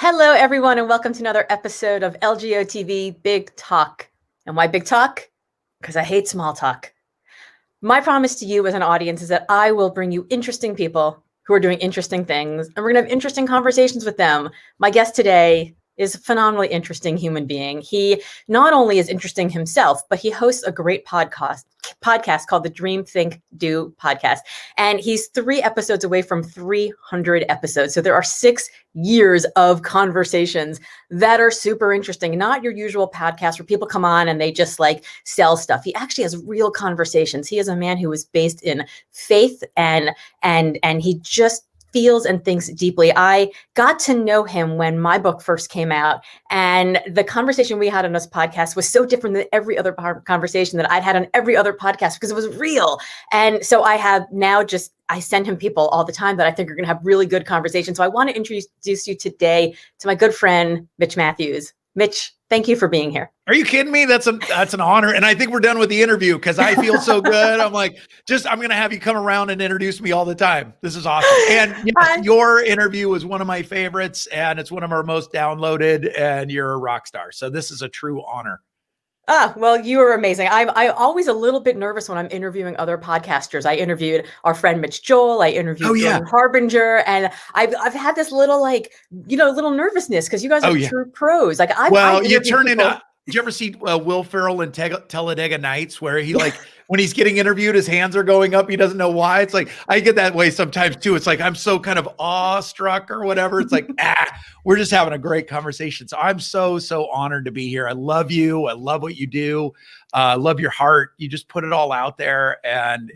Hello, everyone, and welcome to another episode of LGOtv Big Talk. And why Big Talk? Because I hate small talk. My promise to you as an audience is that I will bring you interesting people who are doing interesting things, and we're going to have interesting conversations with them. My guest today is a phenomenally interesting human being. He not only is interesting himself, but he hosts a great podcast called the Dream, Think, Do podcast. And he's 3 episodes away from 300 episodes. So there are 6 years of conversations that are super interesting. Not your usual podcast where people come on and they just like sell stuff. He actually has real conversations. He is a man who is based in faith and he just feels and thinks deeply. I got to know him when my book first came out, and the conversation we had on this podcast was so different than every other conversation that I'd had on every other podcast because it was real. And so I send him people all the time that I think are going to have really good conversations. So I want to introduce you today to my good friend, Mitch Matthews. Mitch, thank you for being here. Are you kidding me? That's an honor. And I think we're done with the interview because I feel so good. I'm like, I'm going to have you come around and introduce me all the time. This is awesome. And yes, your interview was one of my favorites and it's one of our most downloaded, and you're a rock star. So this is a true honor. Well, you are amazing. I'm always a little bit nervous when I'm interviewing other podcasters. I interviewed our friend Mitch Joel. I interviewed Jordan Harbinger, and I've had this little little nervousness because you guys are true pros. Like you turn into. Did you ever see Will Ferrell in Talladega Nights where he when he's getting interviewed, his hands are going up. He doesn't know why. It's like, I get that way sometimes too. It's like, I'm so kind of awestruck or whatever. It's like, we're just having a great conversation. So I'm so honored to be here. I love you. I love what you do. I love your heart. You just put it all out there, and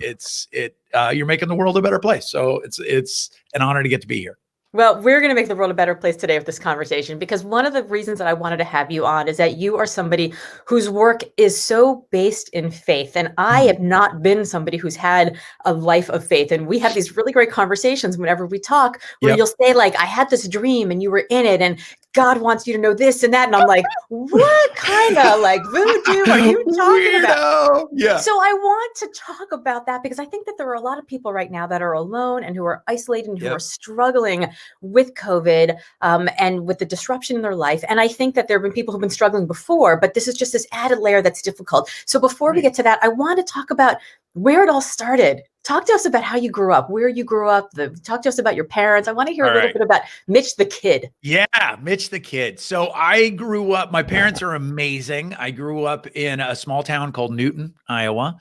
you're making the world a better place. So it's an honor to get to be here. Well, we're going to make the world a better place today with this conversation, because one of the reasons that I wanted to have you on is that you are somebody whose work is so based in faith. And I have not been somebody who's had a life of faith. And we have these really great conversations whenever we talk where you'll say like, I had this dream and you were in it, and God wants you to know this and that. And I'm like, what kind of like voodoo are you talking about? Yeah. So I want to talk about that because I think that there are a lot of people right now that are alone and who are isolated and who are struggling with COVID and with the disruption in their life. And I think that there have been people who've been struggling before, but this is just this added layer that's difficult. So before we get to that, I want to talk about where it all started. Talk to us about how you grew up, where you grew up. Talk to us about your parents. I want to hear a little bit about Mitch the Kid. Yeah, Mitch the Kid. So I grew up, my parents are amazing. I grew up in a small town called Newton, Iowa,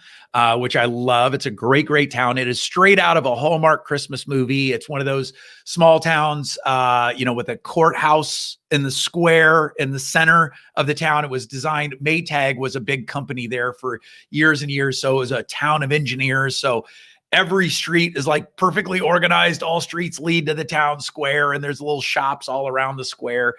which I love. It's a great, great town. It is straight out of a Hallmark Christmas movie. It's one of those small towns, with a courthouse in the square in the center of the town. It was designed, Maytag was a big company there for years and years. So it was a town of engineers. So every street is like perfectly organized. All streets lead to the town square, and there's little shops all around the square,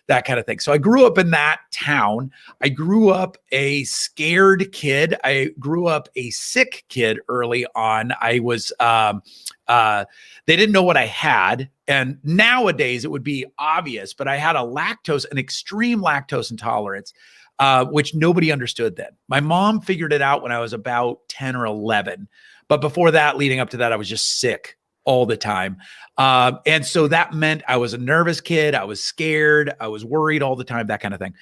that kind of thing. So I grew up in that town. I grew up a scared kid. I grew up a sick kid early on. I was, they didn't know what I had. And nowadays it would be obvious, but I had an extreme lactose intolerance, which nobody understood then. My mom figured it out when I was about 10 or 11. But before that, leading up to that, I was just sick all the time. And so that meant I was a nervous kid. I was scared. I was worried all the time, that kind of thing.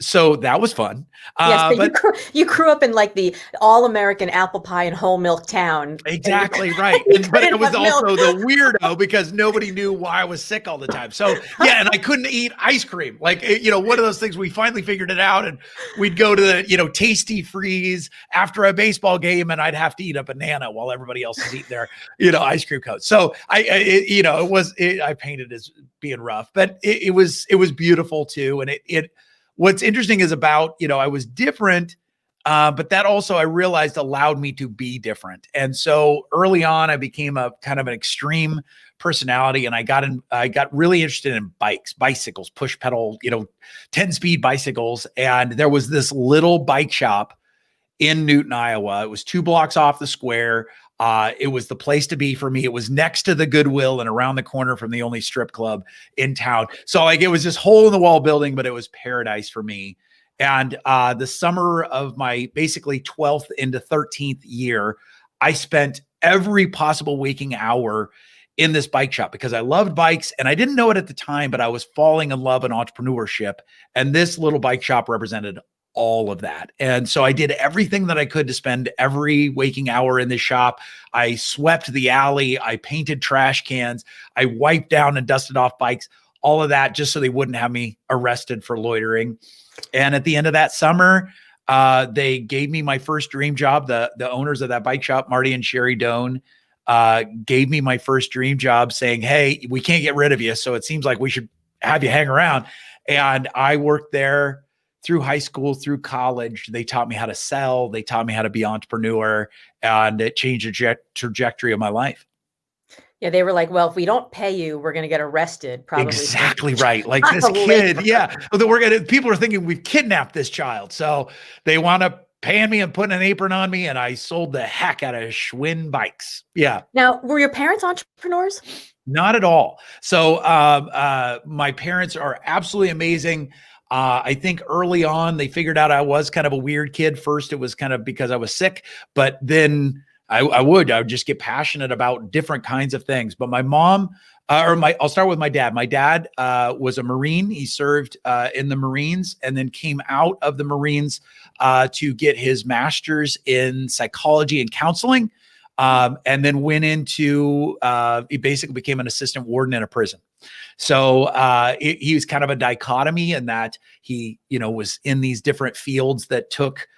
So that was fun. Yes, but you grew up in like the all-American apple pie and whole milk town. Exactly right. But it was also the weirdo because nobody knew why I was sick all the time. So yeah, and I couldn't eat ice cream. Like, one of those things, we finally figured it out, and we'd go to the, Tasty Freeze after a baseball game, and I'd have to eat a banana while everybody else is eating their, ice cream cones. So I painted as being rough, but it was beautiful too. And what's interesting is about, I was different, but that also I realized allowed me to be different. And so early on, I became a kind of an extreme personality, and I got really interested in bicycles, push pedal, 10-speed bicycles. And there was this little bike shop in Newton, Iowa. It was 2 blocks off the square. It was the place to be for me. It was next to the Goodwill and around the corner from the only strip club in town. So it was this hole in the wall building, but it was paradise for me. And the summer of my basically 12th into 13th year, I spent every possible waking hour in this bike shop because I loved bikes and I didn't know it at the time, but I was falling in love in entrepreneurship. And this little bike shop represented all of that. And so I did everything that I could to spend every waking hour in this shop. I swept the alley. I painted trash cans. I wiped down and dusted off bikes, all of that just so they wouldn't have me arrested for loitering. And at the end of that summer, they gave me my first dream job. The owners of that bike shop, Marty and Sherry Doan, gave me my first dream job saying, hey, we can't get rid of you. So it seems like we should have you hang around. And I worked there through high school, through college. They taught me how to sell. They taught me how to be an entrepreneur, and it changed the trajectory of my life. Yeah, they were like, well, if we don't pay you, we're going to get arrested. Probably. Exactly right. Like this kid. Yeah. People are thinking we've kidnapped this child. So they wound up paying me and putting an apron on me, and I sold the heck out of Schwinn bikes. Yeah. Now, were your parents entrepreneurs? Not at all. So my parents are absolutely amazing. I think early on they figured out I was kind of a weird kid. First, it was kind of because I was sick, but then I would just get passionate about different kinds of things. But my mom, I'll start with my dad. My dad was a Marine. He served in the Marines and then came out of the Marines to get his master's in psychology and counseling. And then went into, he basically became an assistant warden in a prison. So he was kind of a dichotomy in that he, was in these different fields that took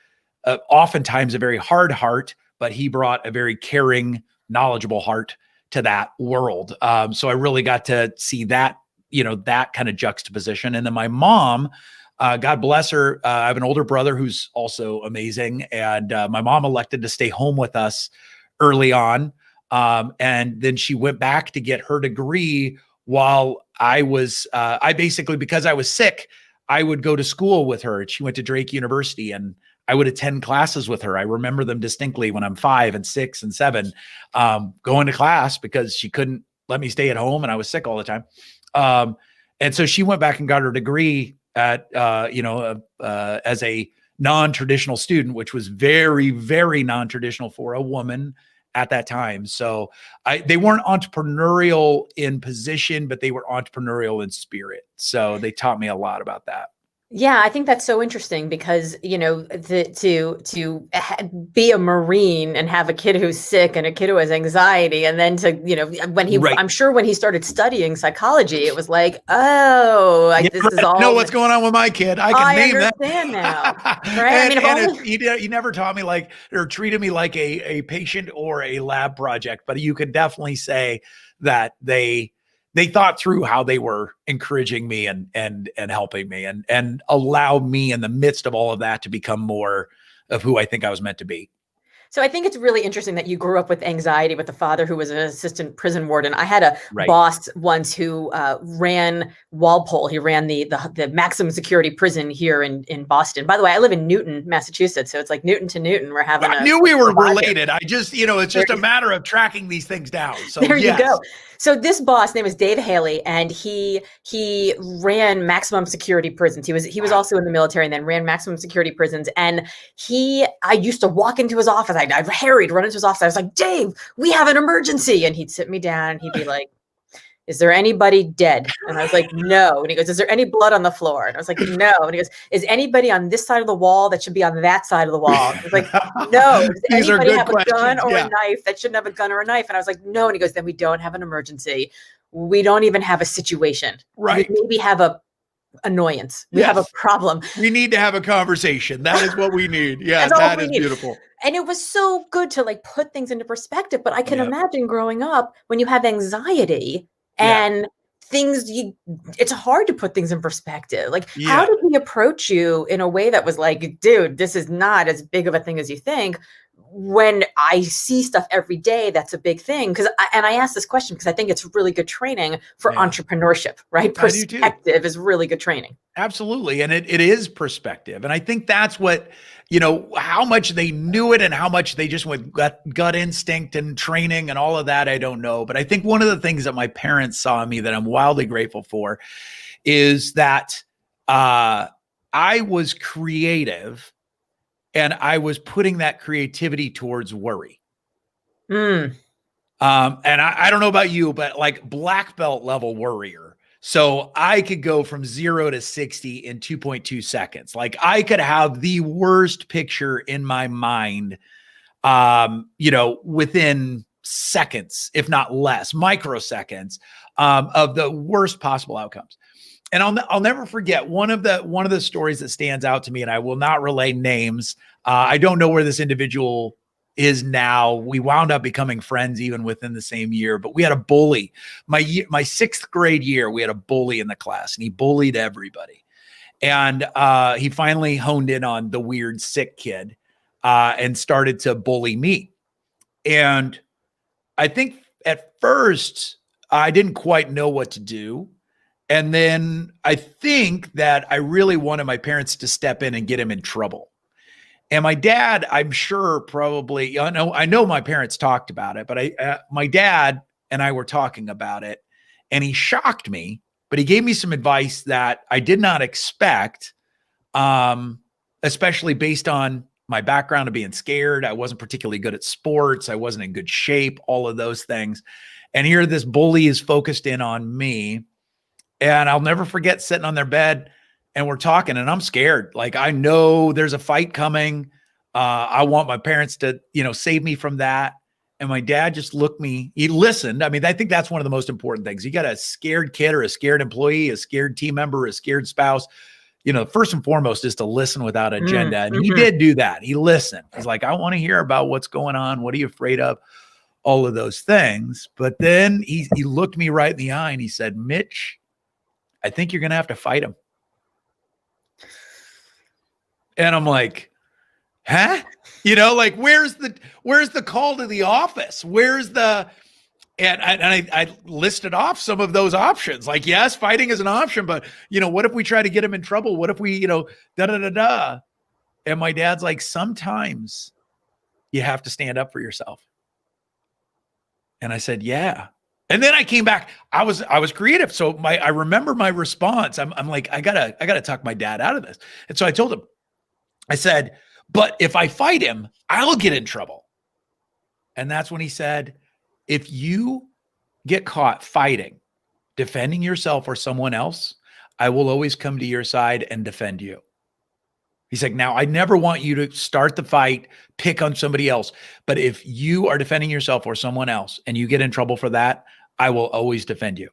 oftentimes a very hard heart, but he brought a very caring, knowledgeable heart to that world. So I really got to see that, that kind of juxtaposition. And then my mom, God bless her. I have an older brother who's also amazing. And my mom elected to stay home with us early on. And then she went back to get her degree while I was, because I was sick, I would go to school with her. She went to Drake University and I would attend classes with her. I remember them distinctly when I'm 5 and 6 and 7, going to class because she couldn't let me stay at home and I was sick all the time. And so she went back and got her degree at, as a non-traditional student, which was very, very non-traditional for a woman at that time. So they weren't entrepreneurial in position, but they were entrepreneurial in spirit. So they taught me a lot about that. Yeah, I think that's so interesting because, to be a Marine and have a kid who's sick and a kid who has anxiety, and then to, when he, right. I'm sure when he started studying psychology, it was like, this is all. Know what's going on with my kid. I can name that. I understand now. Right? He never taught me or treated me like a patient or a lab project, but you could definitely say that they thought through how they were encouraging me and helping me and allowed me in the midst of all of that to become more of who I think I was meant to be. So I think it's really interesting that you grew up with anxiety with a father who was an assistant prison warden. I had a boss once who ran Walpole. He ran the maximum security prison here in Boston. By the way, I live in Newton, Massachusetts. So it's like Newton to Newton. We're having I knew we were related. I just, it's just a matter of tracking these things down. So there you go. So this boss name was Dave Haley, and he ran maximum security prisons. He was also in the military and then ran maximum security prisons. And I used to walk into his office. I'd run into his office. I was like, Dave, we have an emergency. And he'd sit me down and he'd be like, is there anybody dead? And I was like, no. And he goes, is there any blood on the floor? And I was like, no. And he goes, is anybody on this side of the wall that should be on that side of the wall? And I was like, no. Does anybody have a gun or a knife that shouldn't have a gun or a knife? And I was like, no. And he goes, then we don't have an emergency. We don't even have a situation. Right. We maybe have a annoyance. We have a problem. We need to have a conversation. That is what we need. Yeah, that is beautiful. And it was so good to put things into perspective. But I can imagine growing up when you have anxiety and things, it's hard to put things in perspective. How did he approach you in a way that was like, dude, this is not as big of a thing as you think? When I see stuff every day, that's a big thing. I asked this question because I think it's really good training for entrepreneurship, right? Perspective is really good training. Absolutely. And it is perspective. And I think that's what, how much they knew it and how much they just went gut instinct and training and all of that, I don't know. But I think one of the things that my parents saw in me that I'm wildly grateful for is that I was creative. And I was putting that creativity towards worry. And I don't know about you, but like black belt level warrior. So I could go from 0 to 60 in 2.2 seconds. Like I could have the worst picture in my mind, within seconds, if not less, microseconds, of the worst possible outcomes. And I'll never forget one of the stories that stands out to me, and I will not relay names. I don't know where this individual is now. We wound up becoming friends even within the same year, but we had a bully. My sixth grade year, we had a bully in the class, and he bullied everybody. And he finally honed in on the weird, sick kid and started to bully me. And I think at first I didn't quite know what to do. And then I think that I really wanted my parents to step in and get him in trouble. And my dad, I'm sure probably, I know my parents talked about it, but my dad and I were talking about it, and he shocked me, but he gave me some advice that I did not expect, especially based on my background of being scared. I wasn't particularly good at sports. I wasn't in good shape, all of those things. And here this bully is focused in on me. And I'll never forget sitting on their bed and we're talking, and I'm scared. Like, I know there's a fight coming. I want my parents to, save me from that. And my dad just looked me, he listened. I mean, I think that's one of the most important things. You got a scared kid or a scared employee, a scared team member, a scared spouse. First and foremost is to listen without agenda. And he did do that. He listened. He's like, I want to hear about what's going on. What are you afraid of? All of those things. But then he looked me right in the eye and he said, Mitch, I think you're going to have to fight him. And I'm like, huh? Where's the call to the office? And I listed off some of those options. Like, yes, fighting is an option, but what if we try to get him in trouble? What if we, da-da-da-da? And my dad's like, sometimes you have to stand up for yourself. And I said, yeah. And then I came back. I was creative. So I remember my response. I'm like, I gotta talk my dad out of this. And so I told him, I said, but if I fight him, I'll get in trouble. And that's when he said, if you get caught fighting, defending yourself or someone else, I will always come to your side and defend you. He's like, now I never want you to start the fight, pick on somebody else. But if you are defending yourself or someone else and you get in trouble for that, I will always defend you.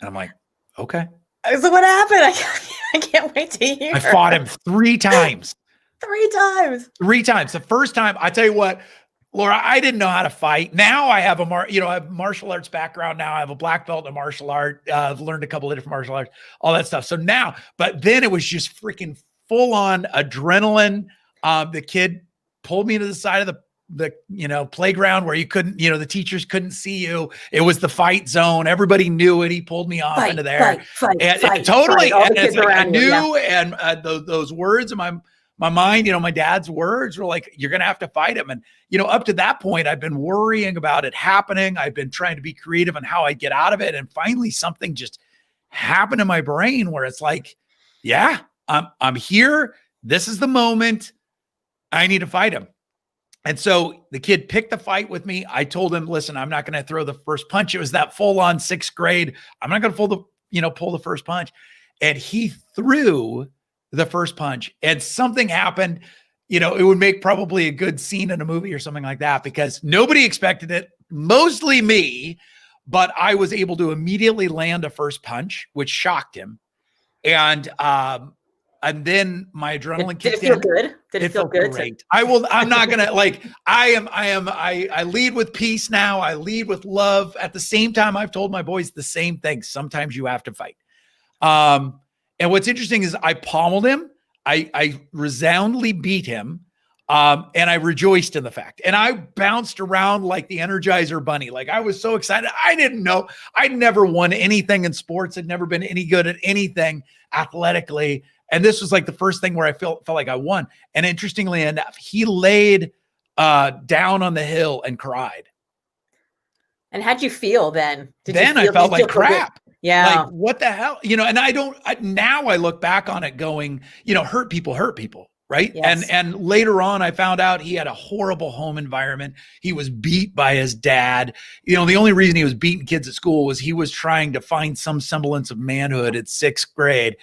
And I'm like, okay. So what happened? I can't wait to hear. I fought him 3 times. 3 times. 3 times. The first time, I tell you what, Laura, I didn't know how to fight. Now I have I have martial arts background. Now I have a black belt in martial art. I've learned a couple of different martial arts, all that stuff. So now, but then it was just freaking full on adrenaline. The kid pulled me to the side of the playground where you couldn't, the teachers couldn't see you. It was the fight zone. Everybody knew it. He pulled me off into there. Fight, totally. All the And kids it's like, I around you, knew, and those words in my mind, my dad's words were like, you're going to have to fight him. And, up to that point, I've been worrying about it happening. I've been trying to be creative on how I get out of it. And finally, something just happened in my brain where it's like, yeah, I'm here. This is the moment. I need to fight him. And so the kid picked the fight with me. I told him, listen, I'm not going to throw the first punch. It was that full on 6th grade. I'm not going to pull the first punch. And he threw the first punch, and something happened. It would make probably a good scene in a movie or something like that, because nobody expected it, mostly me, but I was able to immediately land a first punch, which shocked him. And then my adrenaline kicked in. Did it feel good? Did it feel good? Great. I'm not going to I lead with peace now. I lead with love. At the same time, I've told my boys the same thing. Sometimes you have to fight. And what's interesting is I pommeled him. I resoundingly beat him. And I rejoiced in the fact. And I bounced around like the Energizer Bunny. Like, I was so excited. I didn't know. I'd never won anything in sports. I'd never been any good at anything athletically. And this was like the first thing where I felt like I won. And interestingly enough, he laid down on the hill and cried. And how'd you feel then? I felt like crap. Yeah. Like, what the hell? And now I look back on it going, hurt people. Right. Yes. And later on, I found out he had a horrible home environment. He was beat by his dad. The only reason he was beating kids at school was he was trying to find some semblance of manhood at 6th grade.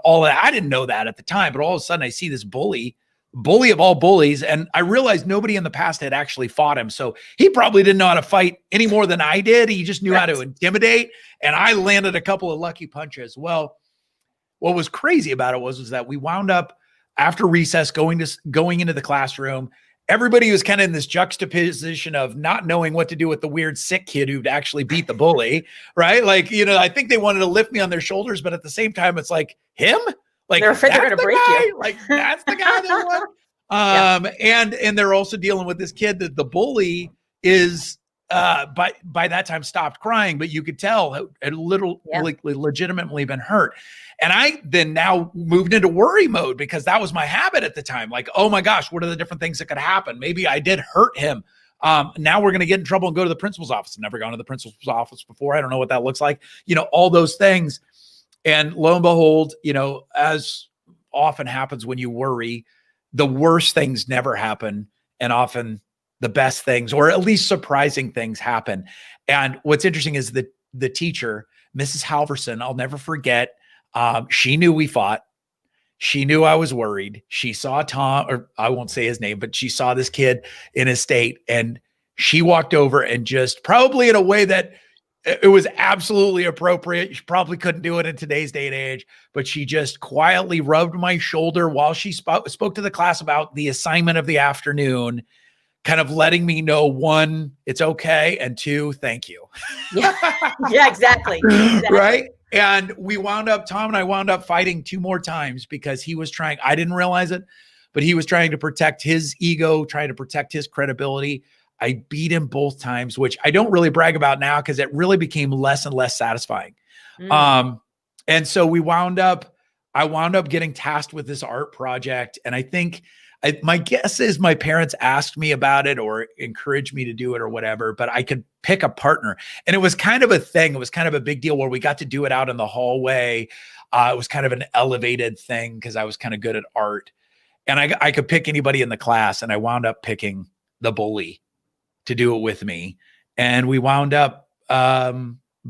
All that. I didn't know that at the time, but all of a sudden I see this bully of all bullies. And I realized nobody in the past had actually fought him. So he probably didn't know how to fight any more than I did. He just knew how to intimidate. And I landed a couple of lucky punches. Well, what was crazy about it was that we wound up after recess going into the classroom. Everybody was kind of in this juxtaposition of not knowing what to do with the weird sick kid who'd actually beat the bully, right? Like, I think they wanted to lift me on their shoulders, but at the same time, it's like him. Like they're afraid they're going to break you. Like that's the guy that won. And they're also dealing with this kid that the bully is by that time stopped crying, but you could tell had legitimately been hurt. And I then now moved into worry mode because that was my habit at the time. Like, oh my gosh, what are the different things that could happen? Maybe I did hurt him. Now we're going to get in trouble and go to the principal's office. I've never gone to the principal's office before. I don't know what that looks like. All those things. And lo and behold, as often happens when you worry, the worst things never happen. And often the best things, or at least surprising things, happen. And what's interesting is the teacher, Mrs. Halverson, I'll never forget. She knew we fought. She knew I was worried. She saw Tom, or I won't say his name, but she saw this kid in his state. And she walked over and just, probably in a way that it was absolutely appropriate. She probably couldn't do it in today's day and age, but she just quietly rubbed my shoulder while she spoke to the class about the assignment of the afternoon, kind of letting me know, 1, it's okay, and 2, thank you. Yeah, exactly. Right. And Tom and I wound up fighting 2 more times because he was trying, I didn't realize it, but he was trying to protect his ego, trying to protect his credibility. I beat him both times, which I don't really brag about now because it really became less and less satisfying. And so I wound up getting tasked with this art project. And I think my guess is my parents asked me about it or encouraged me to do it or whatever, but I could pick a partner. And it was kind of a thing. It was kind of a big deal where we got to do it out in the hallway. It was kind of an elevated thing because I was kind of good at art. And I could pick anybody in the class. And I wound up picking the bully to do it with me. And we wound up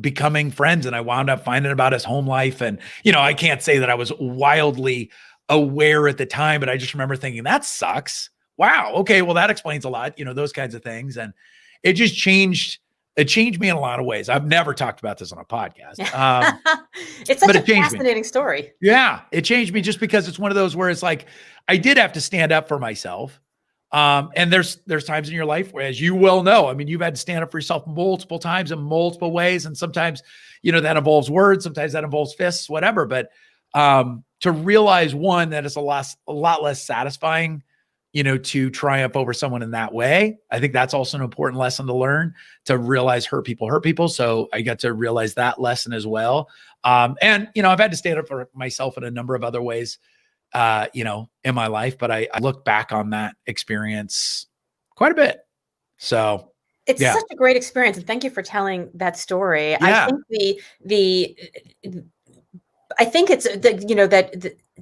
becoming friends. And I wound up finding about his home life. And, I can't say that I was wildly aware at the time, but I just remember thinking, that sucks. Wow. Okay. Well, that explains a lot, those kinds of things. And it just changed me in a lot of ways. I've never talked about this on a podcast. It's such a fascinating story. Yeah. It changed me just because it's one of those where it's like, I did have to stand up for myself. And there's times in your life where, as you well know, I mean, you've had to stand up for yourself multiple times in multiple ways. And sometimes, that involves words, sometimes that involves fists, whatever. But, to realize, one, that it's a lot less satisfying, to triumph over someone in that way. I think that's also an important lesson to learn, to realize hurt people. So I got to realize that lesson as well. And, I've had to stand up for myself in a number of other ways, in my life, but I look back on that experience quite a bit. So it's such a great experience. And thank you for telling that story. Yeah. I think it's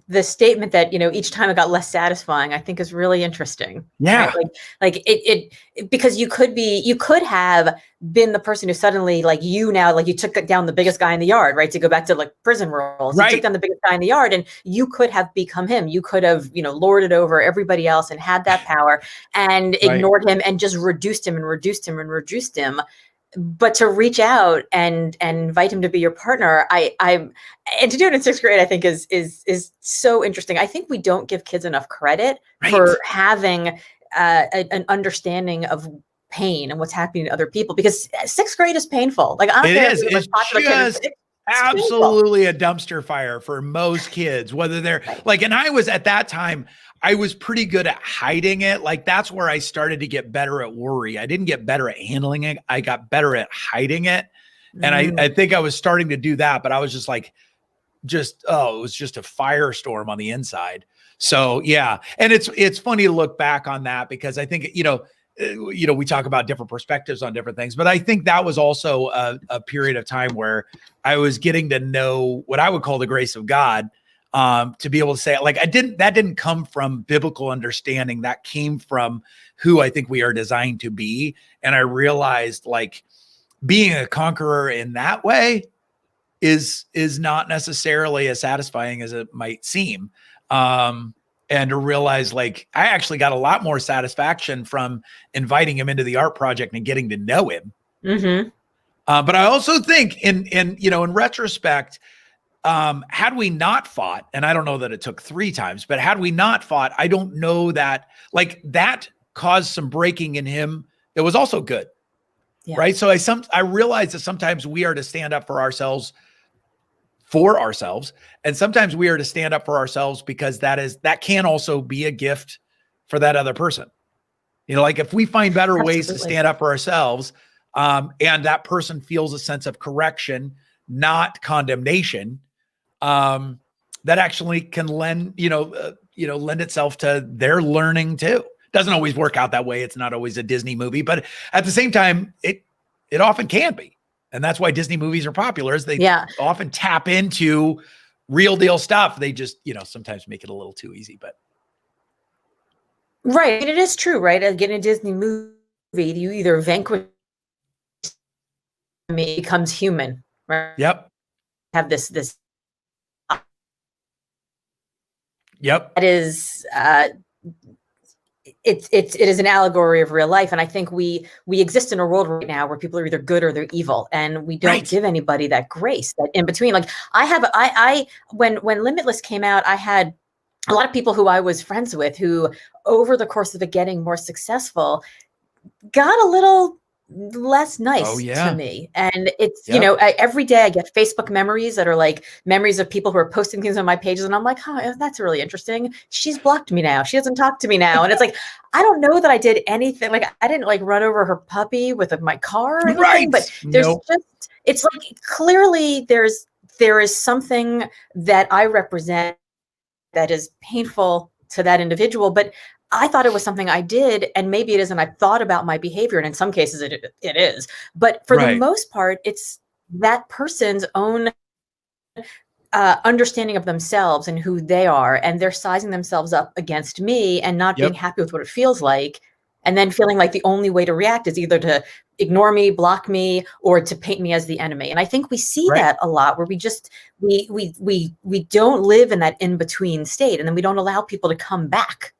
the statement that, each time it got less satisfying, I think is really interesting. Yeah. Right? Like it because you could have been the person who suddenly, like, you took down the biggest guy in the yard, right? To go back to like prison rules, right. You took down the biggest guy in the yard and you could have become him. You could have, lorded over everybody else and had that power and ignored him and just reduced him. But to reach out and invite him to be your partner, and to do it in 6th grade, I think is so interesting. I think we don't give kids enough credit for having an understanding of pain and what's happening to other people, because 6th grade is painful. Like, I don't care if it's just absolutely a dumpster fire for most kids, whether they're like, and I was at that time, I was pretty good at hiding it. Like, that's where I started to get better at worry. I didn't get better at handling it. I got better at hiding it. And I think I was starting to do that, but I was just like, it was just a firestorm on the inside. So yeah. And it's funny to look back on that because I think, we talk about different perspectives on different things, but I think that was also a period of time where I was getting to know what I would call the grace of God. to be able to say it. Like that didn't come from biblical understanding. That came from who I think we are designed to be. And I realized like being a conqueror in that way is not necessarily as satisfying as it might seem. And to realize like I actually got a lot more satisfaction from inviting him into the art project and getting to know him. Mm-hmm. But I also think in retrospect, had we not fought, and I don't know that it took 3 times, but had we not fought, I don't know that like that caused some breaking in him. It was also good. Yeah. Right. So I realized that sometimes we are to stand up for ourselves, and sometimes we are to stand up for ourselves because that can also be a gift for that other person. You know, like if we find better ways to stand up for ourselves, and that person feels a sense of correction, not condemnation, that actually can lend itself to their learning too. Doesn't always work out that way. It's not always a Disney movie, but at the same time, it often can be. And that's why Disney movies are popular, is they often tap into real deal stuff. They just, sometimes make it a little too easy, but. Right. And it is true, right? Again, a Disney movie, you either vanquish me, becomes human, right? Yep. Have this. Yep. That is, it is an allegory of real life. And I think we exist in a world right now where people are either good or they're evil, and we don't give anybody that grace, that in between. Like when Limitless came out, I had a lot of people who I was friends with who over the course of it getting more successful got a little less nice to me. And it's, every day I get Facebook memories that are like memories of people who are posting things on my pages. And I'm like, oh, that's really interesting. She's blocked me now. She doesn't talk to me now. And it's like, I don't know that I did anything. Like I didn't like run over her puppy with my car or anything, but there's just, it's like, clearly there is something that I represent that is painful to that individual, but I thought it was something I did, and maybe it isn't. I've thought about my behavior, and in some cases it is. But for the most part, it's that person's own understanding of themselves and who they are, and they're sizing themselves up against me and not being happy with what it feels like, and then feeling like the only way to react is either to ignore me, block me, or to paint me as the enemy. And I think we see that a lot, where we just we don't live in that in-between state, and then we don't allow people to come back.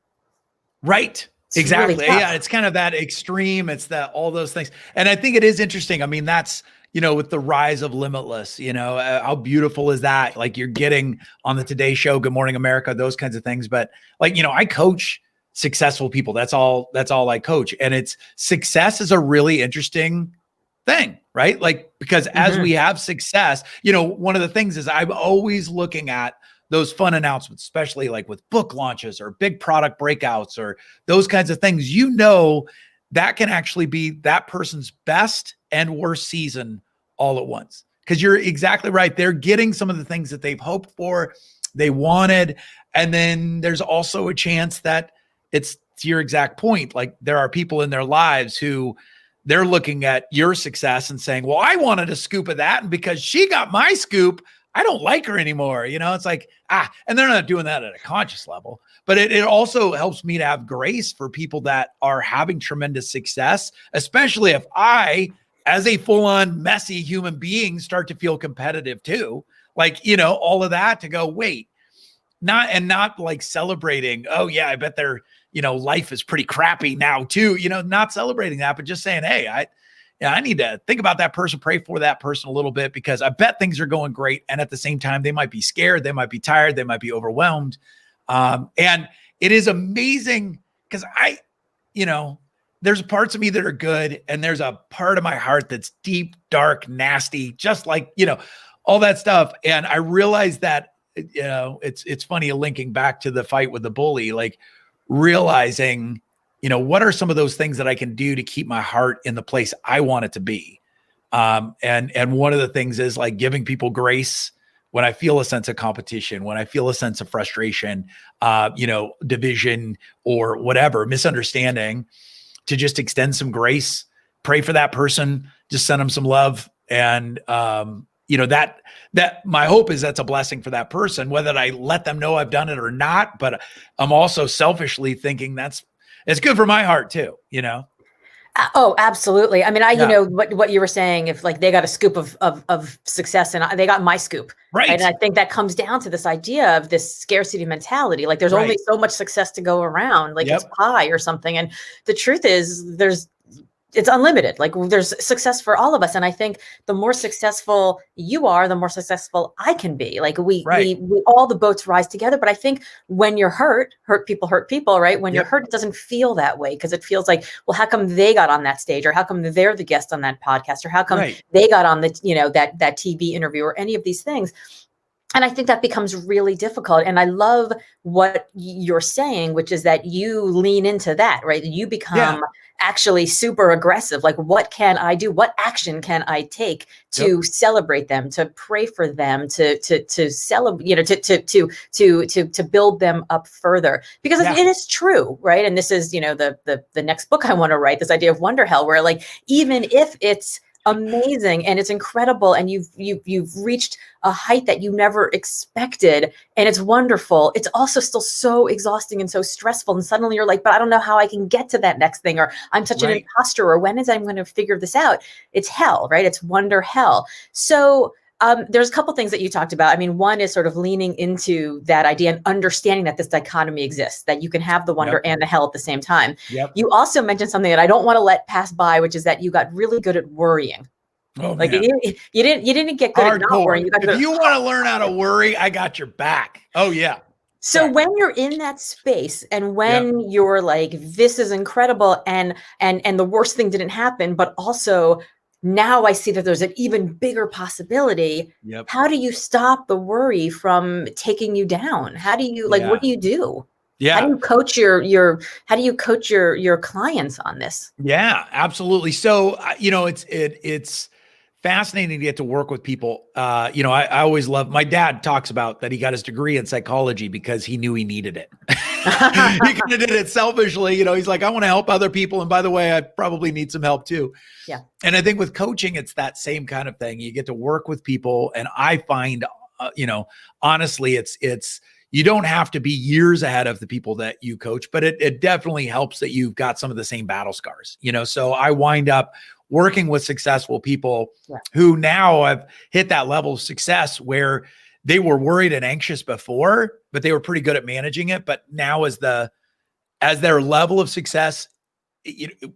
Right. It's exactly. Really, it's kind of that extreme. It's that all those things. And I think it is interesting. I mean, that's, with the rise of Limitless, how beautiful is that? Like you're getting on the Today Show, Good Morning America, those kinds of things. But like, I coach successful people. That's all I coach. And success is a really interesting thing, right? Like, because as we have success, one of the things is I'm always looking at those fun announcements, especially like with book launches or big product breakouts or those kinds of things, that can actually be that person's best and worst season all at once. Because you're exactly right. They're getting some of the things that they've hoped for, they wanted. And then there's also a chance that it's to your exact point. Like there are people in their lives who they're looking at your success and saying, well, I wanted a scoop of that. And because she got my scoop, I don't like her anymore. It's like, and they're not doing that at a conscious level, but it also helps me to have grace for people that are having tremendous success, especially if I, as a full-on messy human being, start to feel competitive too. Like, all of that to go, wait, not like celebrating. Oh yeah, I bet their, life is pretty crappy now too. Not celebrating that, but just saying, hey, I need to think about that person, pray for that person a little bit, because I bet things are going great. And at the same time, they might be scared. They might be tired. They might be overwhelmed. And it is amazing because there's parts of me that are good. And there's a part of my heart that's deep, dark, nasty, just like, all that stuff. And I realized that, it's funny linking back to the fight with the bully, like realizing, what are some of those things that I can do to keep my heart in the place I want it to be? And one of the things is like giving people grace when I feel a sense of competition, when I feel a sense of frustration, division or whatever, misunderstanding, to just extend some grace, pray for that person, just send them some love. And, that my hope is that's a blessing for that person, whether I let them know I've done it or not. But I'm also selfishly thinking it's good for my heart too, Oh, absolutely. I mean, Yeah. what you were saying, if like they got a scoop of success and they got my scoop. Right. And I think that comes down to this idea of this scarcity mentality. Like there's only Right. so much success to go around, like it's Yep. pie or something. And the truth is it's unlimited. Like there's success for all of us. And I think the more successful you are, the more successful I can be. Like we all the boats rise together. But I think when you're hurt people, right? When you're hurt, it doesn't feel that way, because it feels like, well, how come they got on that stage, or how come they're the guest on that podcast, or how come they got on the, that TV interview, or any of these things. And I think that becomes really difficult. And I love what you're saying, which is that you lean into that, right? You become actually super aggressive. Like, what can I do? What action can I take to celebrate them, to pray for them, to celebrate, to build them up further? Because it is true, right? And this is, the next book I want to write, this idea of Wonder Hell, where like, even if it's amazing and it's incredible and you've reached a height that you never expected and it's wonderful, it's also still so exhausting and so stressful, and suddenly you're like, but I don't know how I can get to that next thing, or I'm such an imposter, or when is I'm going to figure this out? It's hell, right? It's wonder hell. So there's a couple things that you talked about. I mean, one is sort of leaning into that idea and understanding that this dichotomy exists, that you can have the wonder and the hell at the same time. You also mentioned something that I don't want to let pass by, which is that you got really good at worrying. Oh, like man. You didn't get good at not worrying. If you want to learn how to worry, I got your back. Oh yeah. So when you're in that space, and when you're like, this is incredible, and the worst thing didn't happen, but also now I see that there's an even bigger possibility. How do you stop the worry from taking you down? How do you what do you do? How do you coach your clients on this? Yeah, absolutely. So, it's fascinating to get to work with people. I always love, my dad talks about that he got his degree in psychology because he knew he needed it. He kind of did it selfishly. He's like, I want to help other people. And by the way, I probably need some help too. Yeah. And I think with coaching, it's that same kind of thing. You get to work with people. And I find, honestly, it's, you don't have to be years ahead of the people that you coach, but it definitely helps that you've got some of the same battle scars, so I wind up working with successful people who now have hit that level of success where they were worried and anxious before, but they were pretty good at managing it. But now as their level of success,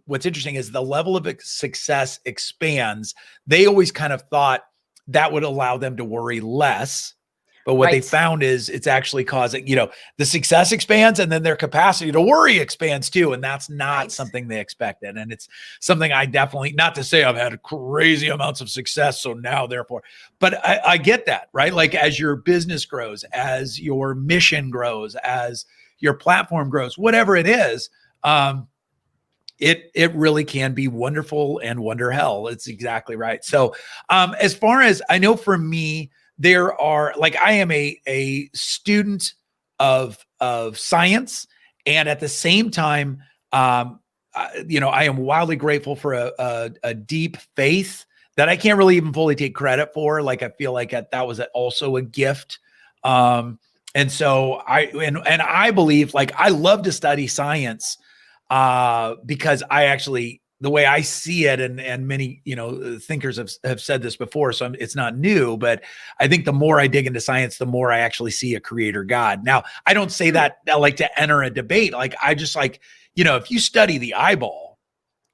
what's interesting is the level of success expands. They always kind of thought that would allow them to worry less. But what they found is it's actually causing, the success expands, and then their capacity to worry expands too. And that's not something they expected. And it's something I definitely, not to say I've had crazy amounts of success, so now therefore, but I get that, right? Like as your business grows, as your mission grows, as your platform grows, whatever it is, it really can be wonderful and wonder hell. It's exactly right. So as far as I know, for me, there are, like, I am a student of science, and at the same time, I am wildly grateful for a deep faith that I can't really even fully take credit for. Like, I feel like that was also a gift. And so I believe, like, I love to study science because I actually, the way I see it, and many, thinkers have said this before, so it's not new, but I think the more I dig into science, the more I actually see a creator God. Now, I don't say that like to enter a debate. Like, I just like, if you study the eyeball,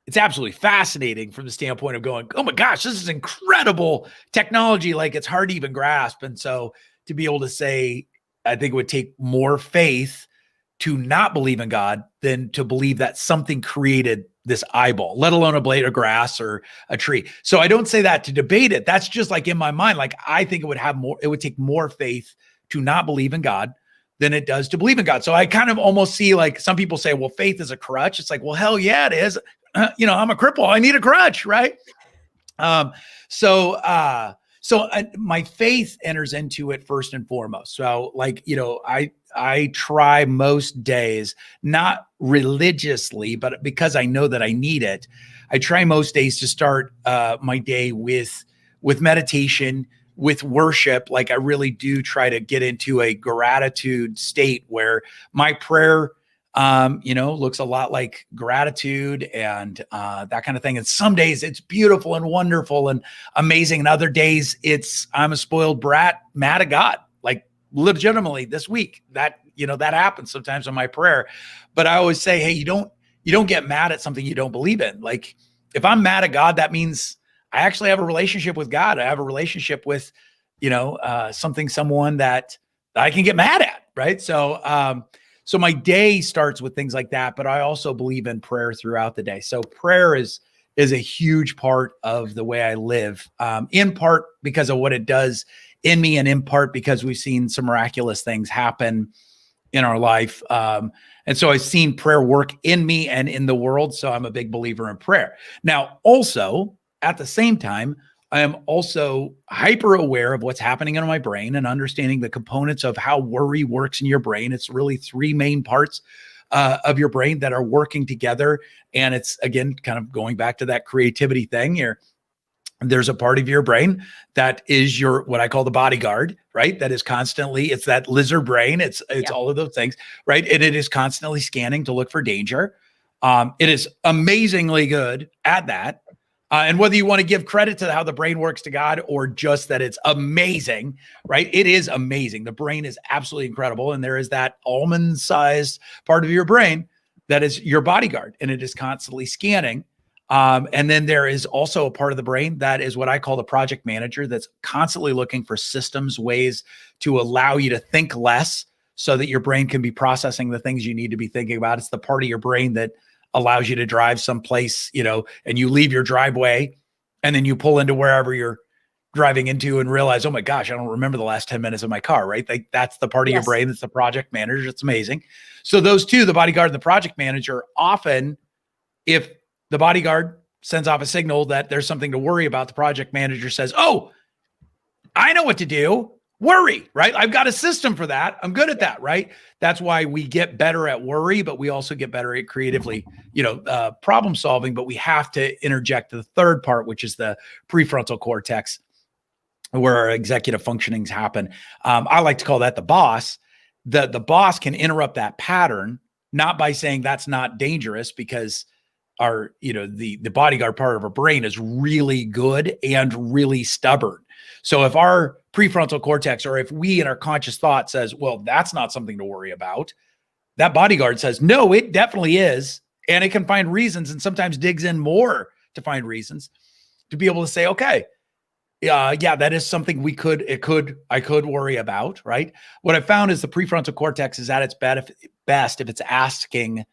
it's absolutely fascinating from the standpoint of going, oh my gosh, this is incredible technology. Like, it's hard to even grasp. And so to be able to say, I think it would take more faith to not believe in God than to believe that something created this eyeball, let alone a blade of grass or a tree. So I don't say that to debate it. That's just like in my mind. Like, I think it would take more faith to not believe in God than it does to believe in God. So I kind of almost see, like, some people say, well, faith is a crutch. It's like, well, hell yeah, it is. I'm a cripple. I need a crutch. Right. So my faith enters into it first and foremost. So, like, I try most days, not religiously, but because I know that I need it, I try most days to start my day with meditation, with worship, like I really do try to get into a gratitude state where my prayer, looks a lot like gratitude and that kind of thing. And some days it's beautiful and wonderful and amazing. And other days I'm a spoiled brat, mad at God, like legitimately this week that happens sometimes in my prayer. But I always say, hey, you don't get mad at something you don't believe in. Like if I'm mad at God, that means I actually have a relationship with God. I have a relationship with, someone that I can get mad at. Right. So my day starts with things like that, but I also believe in prayer throughout the day. So prayer is a huge part of the way I live, in part because of what it does in me, and in part because we've seen some miraculous things happen in our life. And so I've seen prayer work in me and in the world. So I'm a big believer in prayer. Now, also at the same time, I am also hyper aware of what's happening in my brain and understanding the components of how worry works in your brain. It's really three main parts of your brain that are working together. And it's, again, kind of going back to that creativity thing here. There's a part of your brain that is what I call the bodyguard, right? That is constantly, it's that lizard brain. It's all of those things, right? And it is constantly scanning to look for danger. It is amazingly good at that. And whether you want to give credit to how the brain works to God or just that it's amazing, right? It is amazing. The brain is absolutely incredible. And there is that almond-sized part of your brain that is your bodyguard, and it is constantly scanning. And then there is also a part of the brain that is what I call the project manager, that's constantly looking for systems, ways to allow you to think less so that your brain can be processing the things you need to be thinking about. It's the part of your brain that allows you to drive someplace, and you leave your driveway and then you pull into wherever you're driving into and realize, oh my gosh, I don't remember the last 10 minutes of my car, right? Like that's the part of your brain that's the project manager. It's amazing. So those two, the bodyguard and the project manager, often if the bodyguard sends off a signal that there's something to worry about, the project manager says, oh, I know what to do. Worry, right? I've got a system for that. I'm good at that, right? That's why we get better at worry, but we also get better at creatively, problem solving. But we have to interject the third part, which is the prefrontal cortex, where our executive functionings happen. I like to call that the boss. The boss can interrupt that pattern, not by saying that's not dangerous, because our, the bodyguard part of our brain is really good and really stubborn. So if our prefrontal cortex, or if we in our conscious thought says, well, that's not something to worry about, that bodyguard says, no, it definitely is. And it can find reasons, and sometimes digs in more to find reasons to be able to say, okay, that is something I could worry about, right? What I found is the prefrontal cortex is at its best if it's asking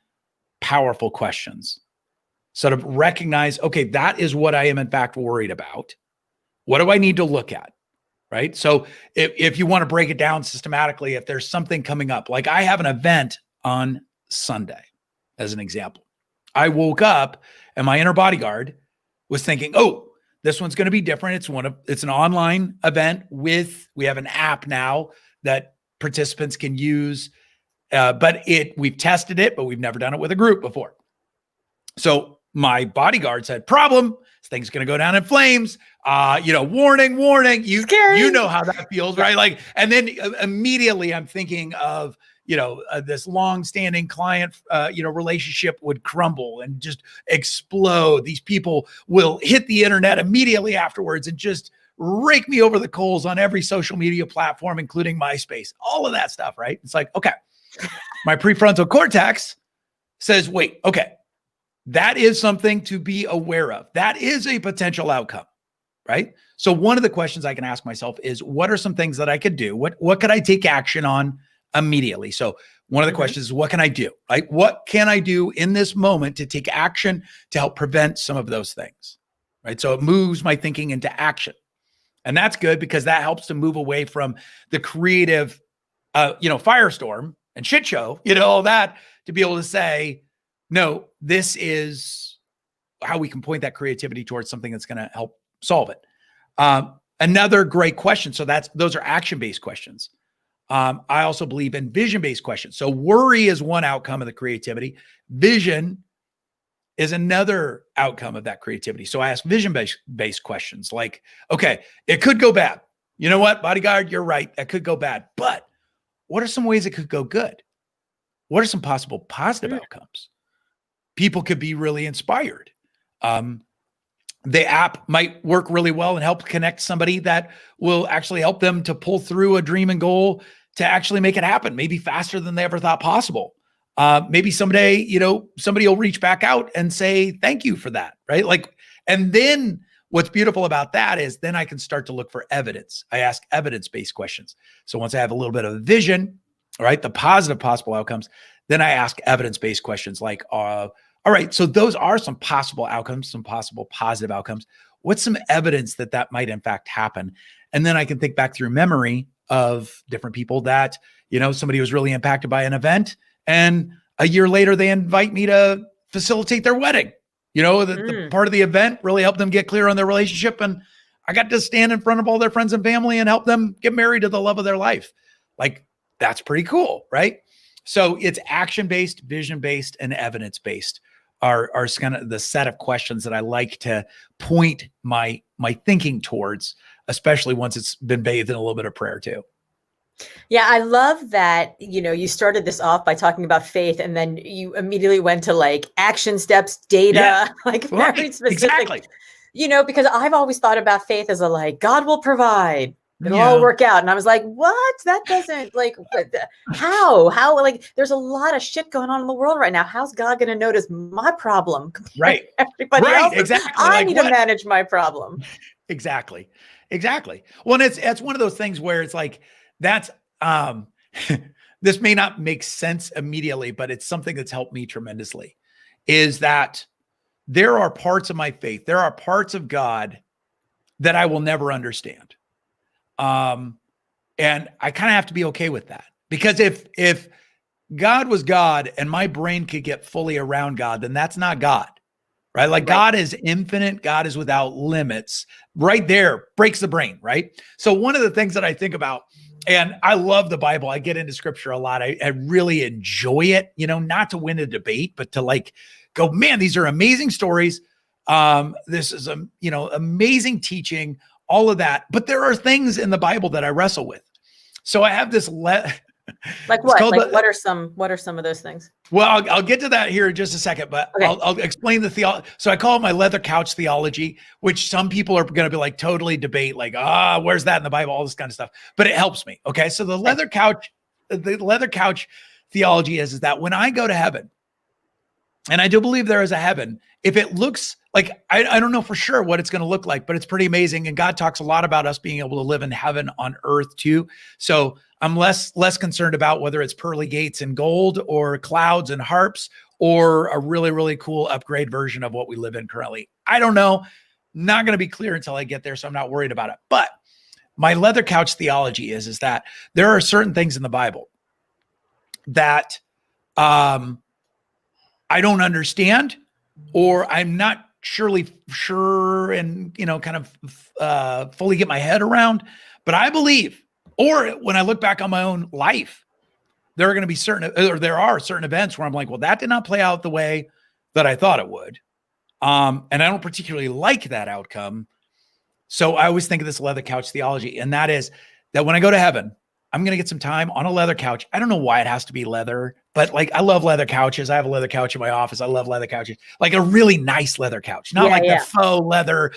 powerful questions. So to recognize, okay, that is what I am in fact worried about. What do I need to look at? Right. So if you want to break it down systematically, if there's something coming up, like I have an event on Sunday, as an example, I woke up and my inner bodyguard was thinking, oh, this one's going to be different. It's an online event we have an app now that participants can use, but we've tested it, but we've never done it with a group before. So my bodyguard said, problem, this thing's going to go down in flames. Warning. You know how that feels, right? Like, and then immediately I'm thinking of, this long-standing client, relationship would crumble and just explode. These people will hit the internet immediately afterwards and just rake me over the coals on every social media platform, including MySpace, all of that stuff, right? It's like, okay, my prefrontal cortex says, wait, okay, that is something to be aware of. That is a potential outcome, right? So one of the questions I can ask myself is, what are some things that I could do? What could I take action on immediately? So one of the questions is, what can I do? Right? What can I do in this moment to take action to help prevent some of those things? Right? So it moves my thinking into action. And that's good because that helps to move away from the creative, firestorm and shit show, all that, to be able to say, no, this is how we can point that creativity towards something that's going to help solve it. Another great question. So those are action-based questions. I also believe in vision-based questions. So worry is one outcome of the creativity. Vision is another outcome of that creativity. So I ask vision-based questions like, okay, it could go bad. you know what, bodyguard, you're right. That could go bad. But what are some ways it could go good? What are some possible positive outcomes? People could be really inspired. The app might work really well and help connect somebody that will actually help them to pull through a dream and goal to actually make it happen, maybe faster than they ever thought possible. Maybe someday, somebody will reach back out and say, thank you for that, right? And then what's beautiful about that is then I can start to look for evidence. I ask evidence-based questions. So once I have a little bit of a vision, right, the positive possible outcomes, then I ask evidence-based questions like, all right, so those are some possible outcomes, some possible positive outcomes. What's some evidence that might in fact happen? And then I can think back through memory of different people that, somebody was really impacted by an event, and a year later they invite me to facilitate their wedding. The part of the event really helped them get clear on their relationship, and I got to stand in front of all their friends and family and help them get married to the love of their life. That's pretty cool, right? So it's action-based, vision-based, and evidence-based are kind of the set of questions that I like to point my thinking towards, especially once it's been bathed in a little bit of prayer too. Yeah, I love that, you started this off by talking about faith, and then you immediately went to action steps, data, very specific. Exactly. Because I've always thought about faith as God will provide. It'll all work out. And I was like, what? That doesn't how? There's a lot of shit going on in the world right now. How's God going to notice my problem? Right. Everybody else. Exactly. I need to manage my problem. Exactly. Well, and it's one of those things where it's that's, this may not make sense immediately, but it's something that's helped me tremendously, is that there are parts of my faith, there are parts of God that I will never understand. And I kind of have to be okay with that, because if God was God and my brain could get fully around God, then that's not God, right? Right. God is infinite. God is without limits. Right there breaks the brain, right? So one of the things that I think about, and I love the Bible, I get into scripture a lot. I really enjoy it, not to win a debate, but to go, man, these are amazing stories. This is amazing teaching, all of that. But there are things in the Bible that I wrestle with. So I have this what? What are some of those things? Well, I'll get to that here in just a second, but okay. I'll explain the theology. So I call it my leather couch theology, which some people are going to be totally debate, where's that in the Bible, all this kind of stuff. But it helps me. Okay. So the leather couch theology is that when I go to heaven, and I do believe there is a heaven, if it looks I don't know for sure what it's going to look like, but it's pretty amazing. And God talks a lot about us being able to live in heaven on earth too. So I'm less concerned about whether it's pearly gates and gold or clouds and harps or a really, really cool upgrade version of what we live in currently. I don't know. Not going to be clear until I get there. So I'm not worried about it. But my leather couch theology is that there are certain things in the Bible that I don't understand, or I'm not sure and, kind of fully get my head around, but I believe, or when I look back on my own life, there are certain events where I'm well, that did not play out the way that I thought it would. And I don't particularly like that outcome. So I always think of this leather couch theology. And that is that when I go to heaven, I'm going to get some time on a leather couch. I don't know why it has to be leather, but I love leather couches. I have a leather couch in my office. I love leather couches, a really nice leather couch, not the faux leather,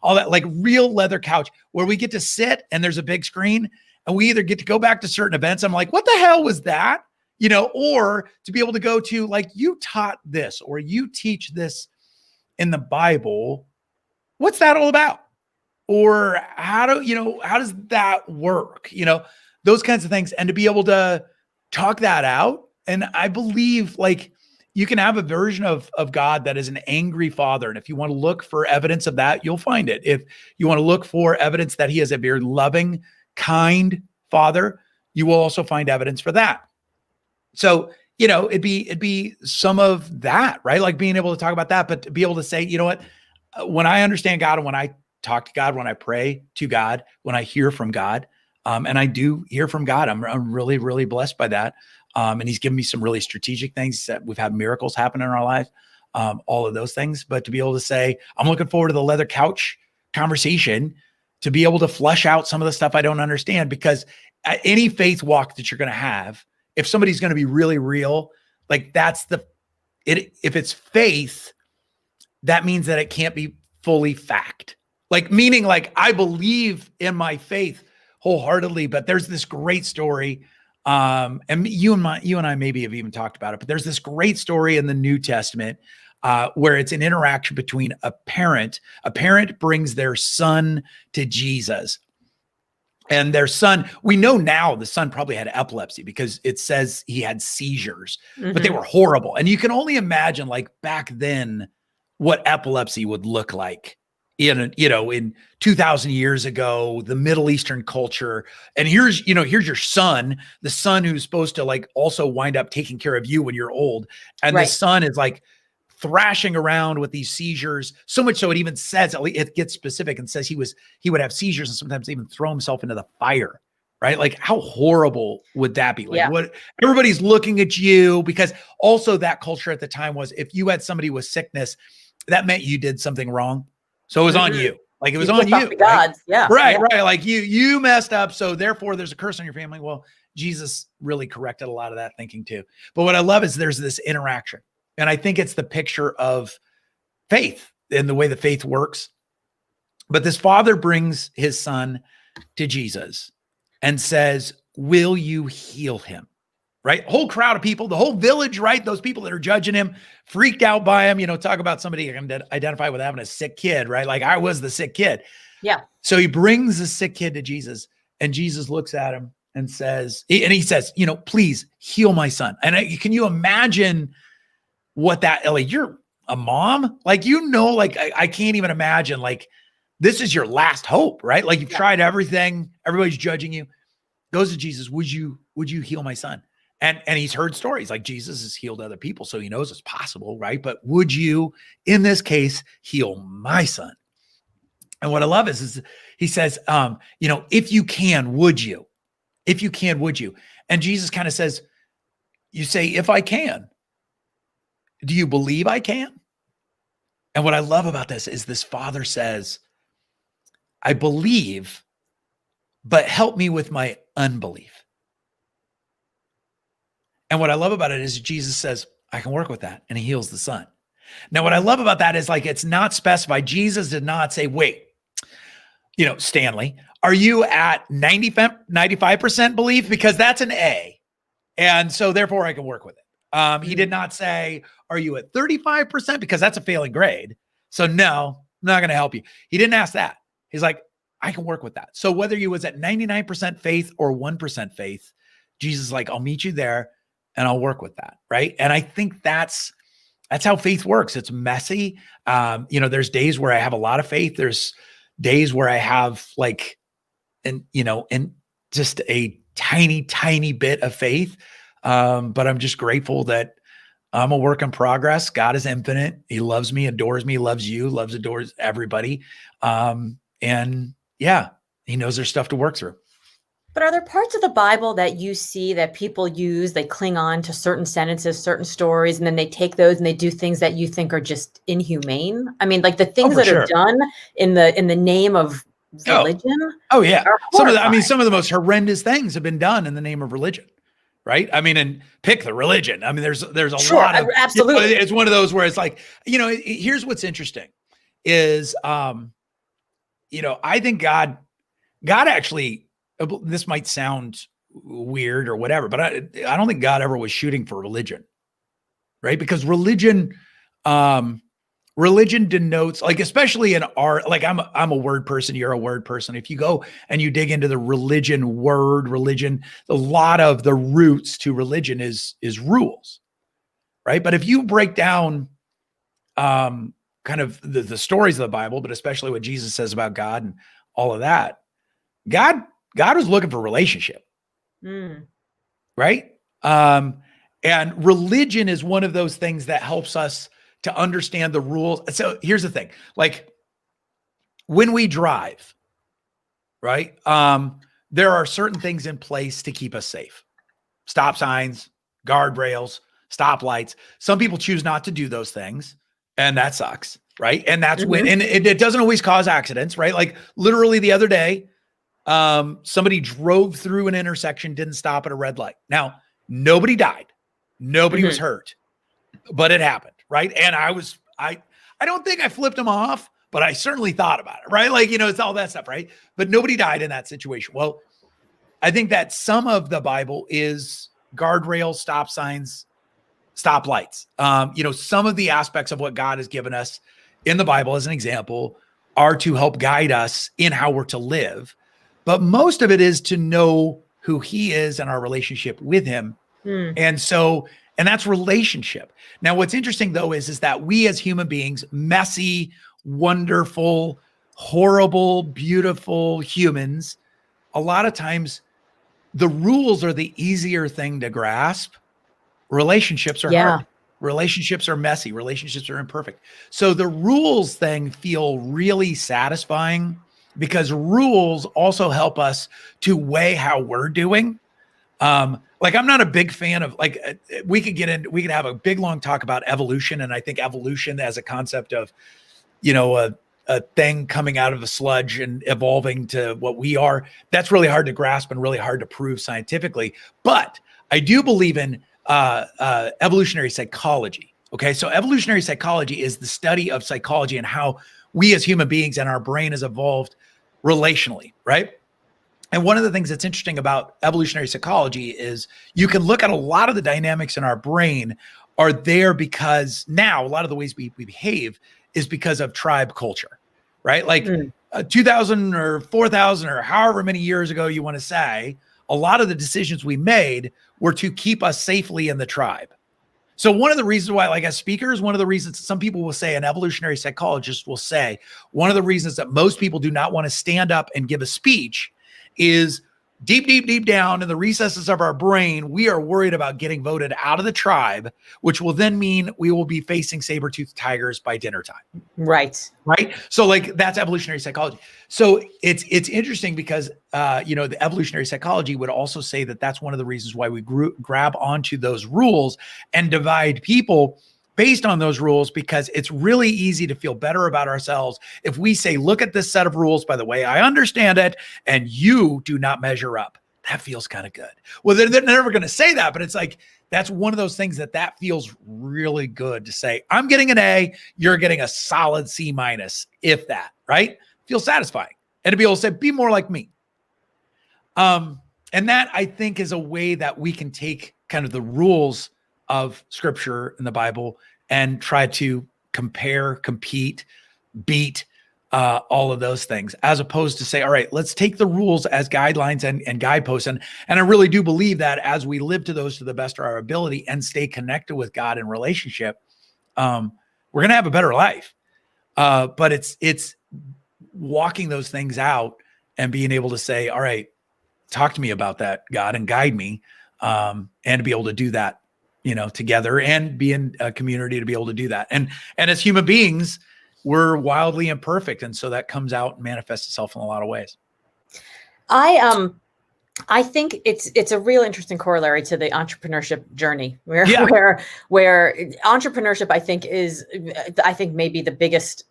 all that, real leather couch where we get to sit and there's a big screen and we either get to go back to certain events. I'm what the hell was that? Or to be able to go to you taught this, or you teach this in the Bible. What's that all about? Or how does that work? Those kinds of things. And to be able to talk that out. And I believe you can have a version of God that is an angry father. And if you want to look for evidence of that, you'll find it. If you want to look for evidence that he is a very loving, kind father, you will also find evidence for that. So, it'd be some of that, right? Being able to talk about that, but to be able to say, when I understand God and when I talk to God, when I pray to God, when I hear from God, and I do hear from God, I'm really, really blessed by that. And he's given me some really strategic things that we've had miracles happen in our life, all of those things. But to be able to say, I'm looking forward to the leather couch conversation to be able to flush out some of the stuff I don't understand, because at any faith walk that you're going to have, if somebody's going to be really real, like if it's faith, that means that it can't be fully fact. Like, meaning like I believe in my faith wholeheartedly, but there's this great story. And you and I maybe have even talked about it, but there's this great story in the New Testament where it's an interaction between a parent. A parent brings their son to Jesus, and their son, we know now the son probably had epilepsy because it says he had seizures, but they were horrible. And you can only imagine, like, back then what epilepsy would look like in 2000 years ago, the Middle Eastern culture. And here's your son, the son who's supposed to like also wind up taking care of you when you're old. And the son is like thrashing around with these seizures, so much so it even says, it gets specific and says he would have seizures and sometimes even throw himself into the fire, right? Like, how horrible would that be? Like, what everybody's looking at you, because also that culture at the time was, if you had somebody with sickness, that meant you did something wrong. So it was on you. Like, it was on you. Right? Right. Like you messed up. So therefore there's a curse on your family. Well, Jesus really corrected a lot of that thinking too. But what I love is there's this interaction. And I think it's the picture of faith and the way that faith works. But this father brings his son to Jesus and says, will you heal him? Right? Whole crowd of people, the whole village, right? Those people that are judging him, freaked out by him, talk about somebody who can identify with having a sick kid, right? Like, I was the sick kid. Yeah. So he brings the sick kid to Jesus, and Jesus looks at him and says, please heal my son. And can you imagine what that, like, you're a mom, like, like, I can't even imagine, like, this is your last hope, right? Like, you've tried everything. Everybody's judging you. Goes to Jesus. Would you heal my son? And he's heard stories, like, Jesus has healed other people, so he knows it's possible, right? But would you, in this case, heal my son? And what I love is he says, if you can, would you? If you can, would you? And Jesus kind of says, you say, if I can, do you believe I can? And what I love about this is this father says, I believe, but help me with my unbelief. And what I love about it is Jesus says, I can work with that. And he heals the son. Now, what I love about that is, like, it's not specified. Jesus did not say, wait, Stanley, are you at 95% belief? Because that's an A. And so therefore I can work with it. He did not say, are you at 35%? Because that's a failing grade. So no, I'm not going to help you. He didn't ask that. He's like, I can work with that. So whether you was at 99% faith or 1% faith, Jesus is like, I'll meet you there and I'll work with that. Right. And I think that's how faith works. It's messy. There's days where I have a lot of faith. There's days where I have and just a tiny, tiny bit of faith. But I'm just grateful that I'm a work in progress. God is infinite. He loves me, adores me, loves you, adores everybody. And yeah, he knows there's stuff to work through. But are there parts of the Bible that you see that people use, they cling on to certain sentences, certain stories, and then they take those and they do things that you think are just inhumane? I mean, like the things that are done in the name of religion. Oh yeah. Some of the most horrendous things have been done in the name of religion. Right. I mean, and pick the religion. I mean, there's a lot of, absolutely. It's one of those where it's like, here's what's interesting is, I think God actually, this might sound weird or whatever, but I don't think God ever was shooting for religion, right? Because religion denotes, like, especially in our, like, I'm a word person, you're a word person. If you go and you dig into the religion, a lot of the roots to religion is rules, right? But if you break down kind of the stories of the Bible, but especially what Jesus says about God and all of that, God was looking for relationship, right? And religion is one of those things that helps us to understand the rules. So here's the thing, like, when we drive, right? There are certain things in place to keep us safe. Stop signs, guardrails, stoplights. Some people choose not to do those things, and that sucks. right? And that's when, and it doesn't always cause accidents, right? Like literally the other day, somebody drove through an intersection, didn't stop at a red light. Now, nobody died. Nobody was hurt, but it happened, right? And I don't think I flipped them off, but I certainly thought about it, right? Like, it's all that stuff, right? But nobody died in that situation. Well, I think that some of the Bible is guardrails, stop signs, stop lights. Some of the aspects of what God has given us in the Bible, as an example, are to help guide us in how we're to live. But most of it is to know who he is and our relationship with him. And that's relationship. Now, what's interesting though, is that we as human beings, messy, wonderful, horrible, beautiful humans, a lot of times the rules are the easier thing to grasp. Relationships are hard. Relationships are messy. Relationships are imperfect. So the rules thing feel really satisfying because rules also help us to weigh how we're doing. Like I'm not a big fan of we could have a big long talk about evolution. And I think evolution as a concept of, a thing coming out of a sludge and evolving to what we are, that's really hard to grasp and really hard to prove scientifically. But I do believe in evolutionary psychology. Okay. So evolutionary psychology is the study of psychology and how we as human beings and our brain has evolved relationally. Right. And one of the things that's interesting about evolutionary psychology is you can look at a lot of the dynamics in our brain are there because now a lot of the ways we behave is because of tribe culture, right? Like 2000 or 4000 or however many years ago you want to say, a lot of the decisions we made were to keep us safely in the tribe. So one of the reasons why, like as speakers, one of the reasons some people will say, an evolutionary psychologist will say, one of the reasons that most people do not want to stand up and give a speech is deep down in the recesses of our brain, we are worried about getting voted out of the tribe, which will then mean we will be facing saber-toothed tigers by dinner time. Right. So like that's evolutionary psychology. So it's interesting because, the evolutionary psychology would also say that that's one of the reasons why we grab onto those rules and divide people based on those rules, because it's really easy to feel better about ourselves if we say, look at this set of rules, by the way, I understand it, and you do not measure up. That feels kind of good. Well, they're never going to say that, but it's like, that's one of those things that feels really good to say, I'm getting an A, you're getting a solid C minus, if that, right? Feels satisfying. And to be able to say, be more like me. And that I think is a way that we can take kind of the rules of scripture in the Bible and try to compare, compete, beat all of those things, as opposed to say, all right, let's take the rules as guidelines and guideposts. And I really do believe that as we live to those to the best of our ability and stay connected with God in relationship, we're going to have a better life. But it's walking those things out and being able to say, all right, talk to me about that, God, and guide me, and to be able to do that, together and be in a community to be able to do that. And as human beings, we're wildly imperfect. And so that comes out and manifests itself in a lot of ways. I think it's a real interesting corollary to the entrepreneurship journey where entrepreneurship, I think maybe the biggest,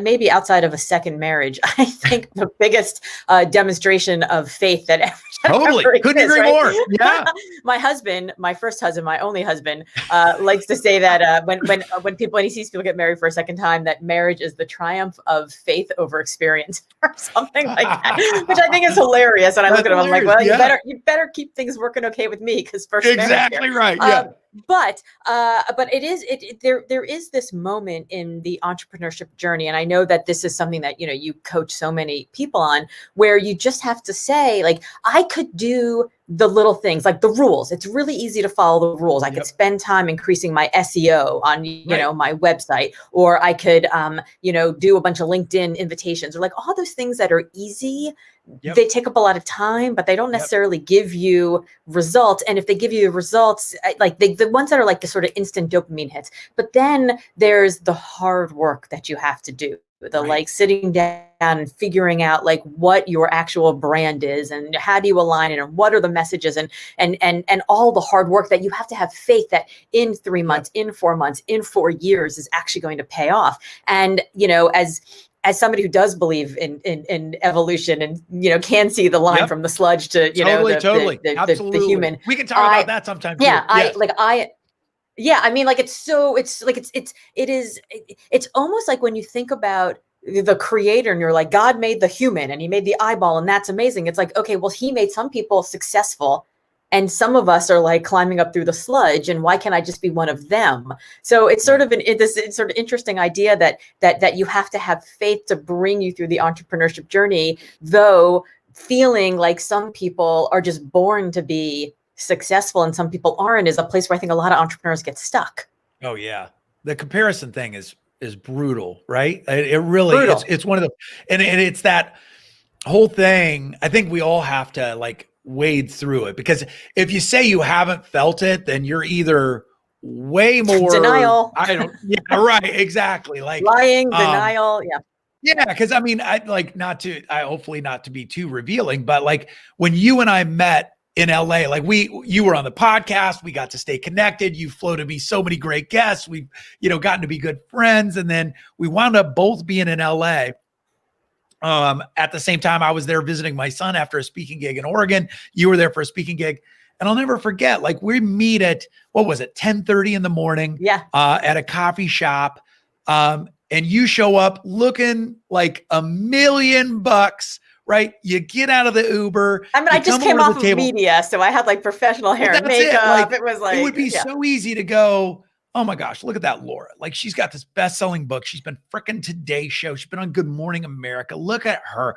maybe outside of a second marriage, I think the biggest demonstration of faith that ever totally couldn't agree more. Yeah. My husband, my first husband, my only husband, likes to say that when he sees people get married for a second time, that marriage is the triumph of faith over experience or something like that, which I think is hilarious. And I look at him, I'm like, well, you better keep things working okay with me, because first exactly right. Yeah. But there is this moment in the entrepreneurship journey, and I know that this is something that you coach so many people on, where you just have to say, like, I could do the little things, like the rules. It's really easy to follow the rules. I could spend time increasing my SEO on my website, or I could do a bunch of LinkedIn invitations, or like all those things that are easy. They take up a lot of time, but they don't necessarily give you results. And if they give you results, like the ones that are like the sort of instant dopamine hits, but then there's the hard work that you have to do. the like sitting down and figuring out like what your actual brand is and how do you align it and what are the messages and all the hard work that you have to have faith that in 3 months, in 4 months, in 4 years is actually going to pay off. And, you know, as somebody who does believe in evolution and, you know, can see the line from the sludge to, you know, the human. We can talk about that sometime too. Yeah. Yeah, I mean, like it's almost like when you think about the creator and you're like, God made the human and he made the eyeball and that's amazing. It's like, okay, well, he made some people successful and some of us are like climbing up through the sludge, and why can't I just be one of them? So it's sort of this sort of interesting idea that you have to have faith to bring you through the entrepreneurship journey, though feeling like some people are just born to be successful and some people aren't, is a place where I think a lot of entrepreneurs get stuck. Oh yeah. The comparison thing is brutal, right? It really, it's one of the, and it's that whole thing. I think we all have to like wade through it, because if you say you haven't felt it, then you're either way more denial. Right. Exactly. Like lying, denial. Yeah. Cause I mean, I hopefully not to be too revealing, but like when you and I met in LA, like you were on the podcast, we got to stay connected. You floated me so many great guests. We've, you know, gotten to be good friends. And then we wound up both being in LA. At the same time, I was there visiting my son after a speaking gig in Oregon. You were there for a speaking gig. And I'll never forget, like we meet at, 10:30 in the morning at a coffee shop. And you show up looking like $1 million, right? You get out of the Uber. I mean, I just came off of media, so I had like professional hair and makeup. It was like, it would be so easy to go, oh my gosh, look at that Laura. Like she's got this best-selling book. She's been frickin' Today Show. She's been on Good Morning America. Look at her.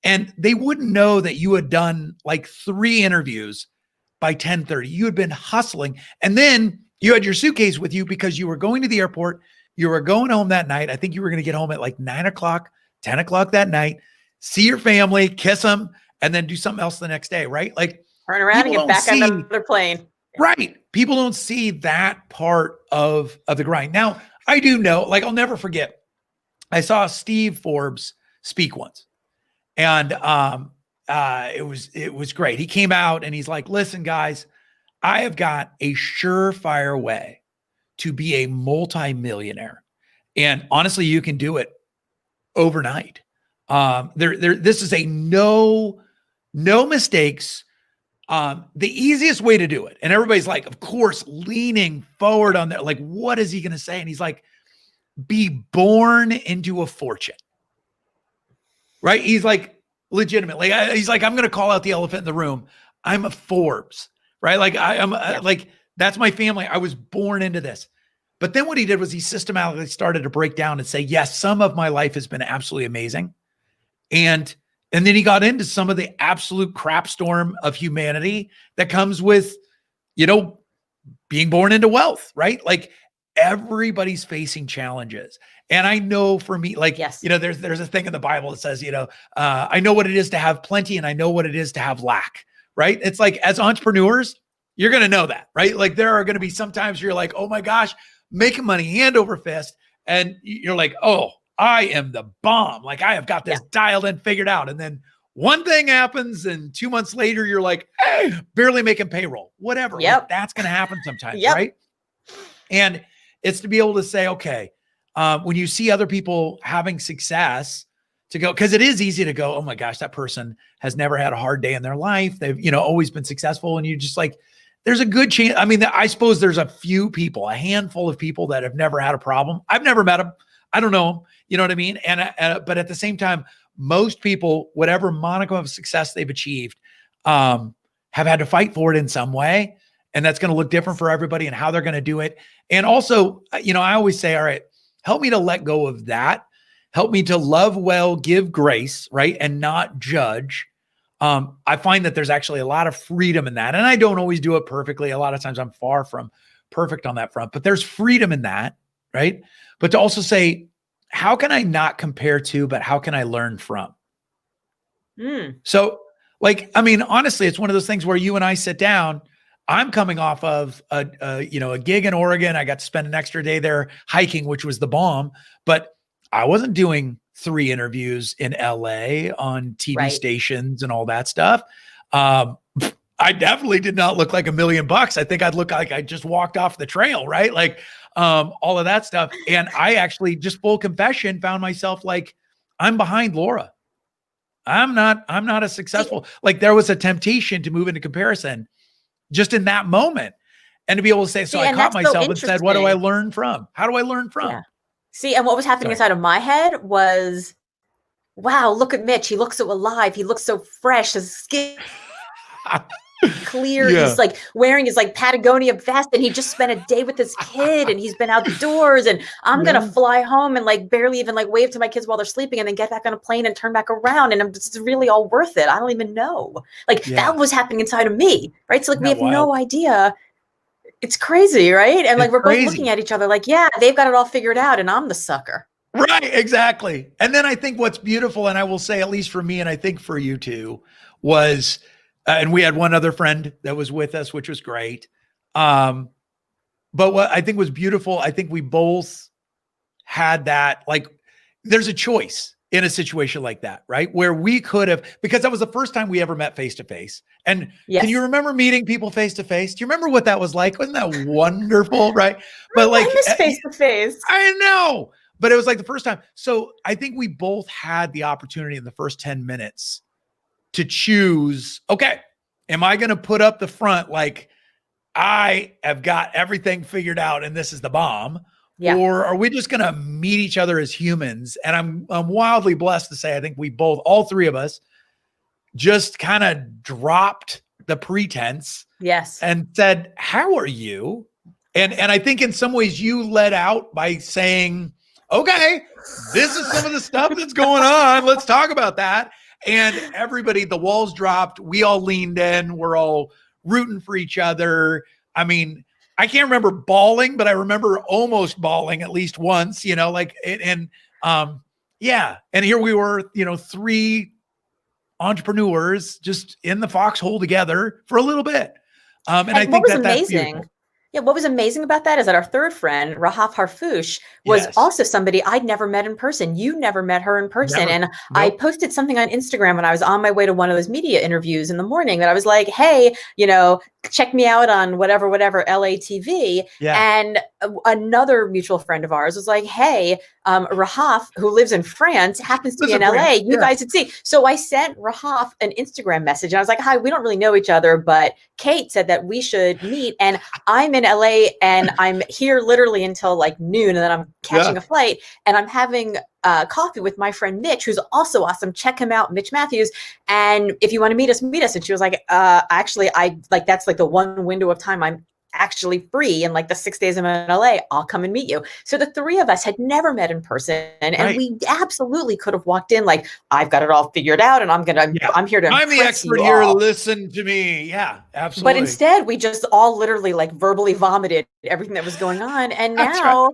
And they wouldn't know that you had done like 3 interviews by 10:30. You had been hustling. And then you had your suitcase with you because you were going to the airport. You were going home that night. I think you were going to get home at like 9 o'clock, 10 o'clock that night, see your family, kiss them, and then do something else the next day, right? Like turn around and get back on another plane. Right. People don't see that part of the grind. Now, I do know, like, I'll never forget. I saw Steve Forbes speak once, and it was great. He came out and he's like, listen, guys, I have got a surefire way to be a multimillionaire. And honestly, you can do it overnight. This is a no mistakes. The easiest way to do it. And everybody's like, of course, leaning forward on that. Like, what is he going to say? And he's like, be born into a fortune, right? He's like, legitimately, he's like, I'm going to call out the elephant in the room. I'm a Forbes, right? Like like, that's my family. I was born into this. But then what he did was he systematically started to break down and say, yes, some of my life has been absolutely amazing. And then he got into some of the absolute crap storm of humanity that comes with, you know, being born into wealth, right? Like everybody's facing challenges. And I know for me, like, you know, there's a thing in the Bible that says, you know, I know what it is to have plenty and I know what it is to have lack, right? It's like, as entrepreneurs, you're going to know that, right? Like there are going to be sometimes you're like, oh my gosh, making money hand over fist. And you're like, oh, I am the bomb. Like I have got this dialed in, figured out. And then one thing happens and 2 months later, you're like, hey, barely making payroll, whatever. Like, that's going to happen sometimes. Right. And it's to be able to say, okay, when you see other people having success, to go, because it is easy to go, oh my gosh, that person has never had a hard day in their life. They've, you know, always been successful. And you just like, there's a good chance. I mean, I suppose there's a few people, a handful of people that have never had a problem. I've never met them. I don't know them. You know what I mean? But at the same time, most people, whatever monicum of success they've achieved, have had to fight for it in some way. And that's going to look different for everybody and how they're going to do it. And also, you know, I always say, all right, help me to let go of that. Help me to love well, give grace, right? And not judge. I find that there's actually a lot of freedom in that. And I don't always do it perfectly. A lot of times I'm far from perfect on that front, but there's freedom in that, right? But to also say, how can I not compare to, but how can I learn from? So like, I mean, honestly, it's one of those things where you and I sit down. I'm coming off of a gig in Oregon. I got to spend an extra day there hiking, which was the bomb, but I wasn't doing 3 interviews in LA on TV Right. stations and all that stuff. I definitely did not look like $1 million. I think I'd look like I just walked off the trail, right? Like all of that stuff. And I actually, just full confession, found myself like, I'm behind Laura. I'm not as successful. Like there was a temptation to move into comparison just in that moment. And to be able to say, so I caught myself and said, what do I learn from? How do I learn from? Yeah. See, and what was happening inside of my head was, wow, look at Mitch. He looks so alive. He looks so fresh. His skin clear. He's like wearing his like Patagonia vest, and he just spent a day with his kid, and he's been outdoors, and I'm going to fly home and like barely even like wave to my kids while they're sleeping and then get back on a plane and turn back around. And it's really all worth it. I don't even know. Like that was happening inside of me. Right. So like we have no idea. It's crazy. Right. And like we're both looking at each other like, yeah, they've got it all figured out and I'm the sucker. Right. Exactly. And then I think what's beautiful, and I will say, at least for me, and I think for you too, was, and we had one other friend that was with us, which was great. But what I think was beautiful, I think we both had that, like, there's a choice in a situation like that, right? Where we could have, because that was the first time we ever met face to face. And can you remember meeting people face to face? Do you remember what that was like? Wasn't that wonderful? Right. But like, I miss face to face. I know, but it was like the first time. So I think we both had the opportunity in the first 10 minutes to choose, okay, am I going to put up the front like I have got everything figured out and this is the bomb? Yeah. Or are we just going to meet each other as humans? And I'm wildly blessed to say, I think we both, all 3 of us, just kind of dropped the pretense. Yes. And said, how are you? And I think in some ways you led out by saying, okay, this is some of the stuff that's going on. Let's talk about that. And everybody, the walls dropped. We all leaned in. We're all rooting for each other. I mean, I can't remember bawling, but I remember almost bawling at least once, you know, like, yeah. And here we were, you know, 3 entrepreneurs just in the foxhole together for a little bit. And I think that's amazing. Yeah, what was amazing about that is that our third friend, Rahaf Harfouche, was also somebody I'd never met in person. You never met her in person. And I posted something on Instagram when I was on my way to one of those media interviews in the morning that I was like, hey, you know, check me out on whatever, LGOtv. And another mutual friend of ours was like, hey, Rahaf, who lives in France, happens to be in LA. You guys should see. So I sent Rahaf an Instagram message and I was like, hi, we don't really know each other, but Kate said that we should meet. And I'm in LA and I'm here literally until like noon. And then I'm catching a flight and I'm having coffee with my friend Mitch, who's also awesome. Check him out, Mitch Matthews. And if you want to meet us, meet us. And she was like, actually, I like, that's like the one window of time I'm actually free. And like the 6 days I'm in LA, I'll come and meet you. So the 3 of us had never met in person. And we absolutely could have walked in like, I've got it all figured out and I'm here to I'm the expert here. Listen to me. Yeah, absolutely. But instead we just all literally like verbally vomited everything that was going on. And now,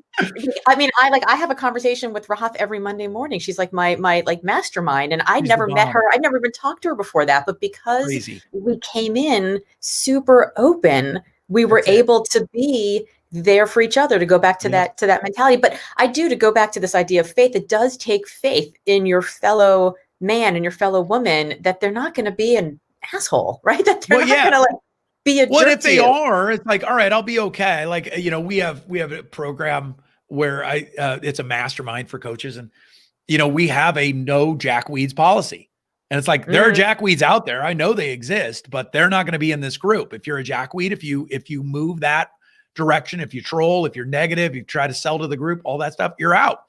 I mean, I have a conversation with Rahaf every Monday morning. She's like my like mastermind. And I'd never met her. I'd never even talked to her before that. But because we came in super open, we were able to be there for each other, to go back to that mentality. But to go back to this idea of faith, it does take faith in your fellow man and your fellow woman that they're not going to be an asshole, right? That they're not going to like be a jerk. What if they are? It's like, all right, I'll be okay. Like, you know, we have a program where it's a mastermind for coaches, and you know, we have a no jackweeds policy. And it's like, there are jackweeds out there. I know they exist, but they're not going to be in this group. If you're a jackweed, if you move that direction, if you troll, if you're negative, you try to sell to the group, all that stuff, you're out.